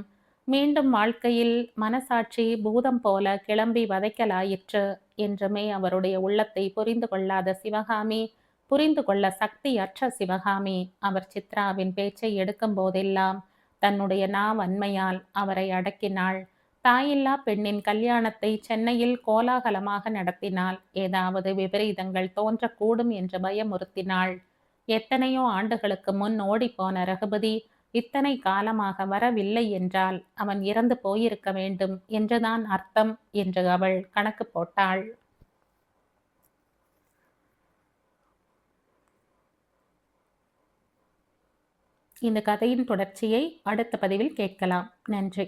மீண்டும் வாழ்க்கையில் மனசாட்சி பூதம் போல கிளம்பி வதைக்கலாயிற்று. என்றுமே அவருடைய உள்ளத்தை புரிந்து கொள்ளாத சிவகாமி, புரிந்து கொள்ள சக்தியற்ற சிவகாமி, அவர் சித்ராவின் பேச்சை எடுக்கும் போதெல்லாம் தன்னுடைய நாவன்மையால் அவரை அடக்கினாள். தாயில்லா பெண்ணின் கல்யாணத்தை சென்னையில் கோலாகலமாக நடத்தினாள். ஏதாவது விபரீதங்கள் தோன்றக்கூடும் என்று பயமுறுத்தினாள். எத்தனையோ ஆண்டுகளுக்கு முன் ஓடிப்போன ரகுபதி இத்தனை காலமாக வரவில்லை என்றால் அவன் இறந்து போயிருக்க வேண்டும் என்றுதான் அர்த்தம் என்று அவள் கணக்கு போட்டாள். இந்த கதையின் தொடர்ச்சியை அடுத்த பதிவில் கேட்கலாம். நன்றி.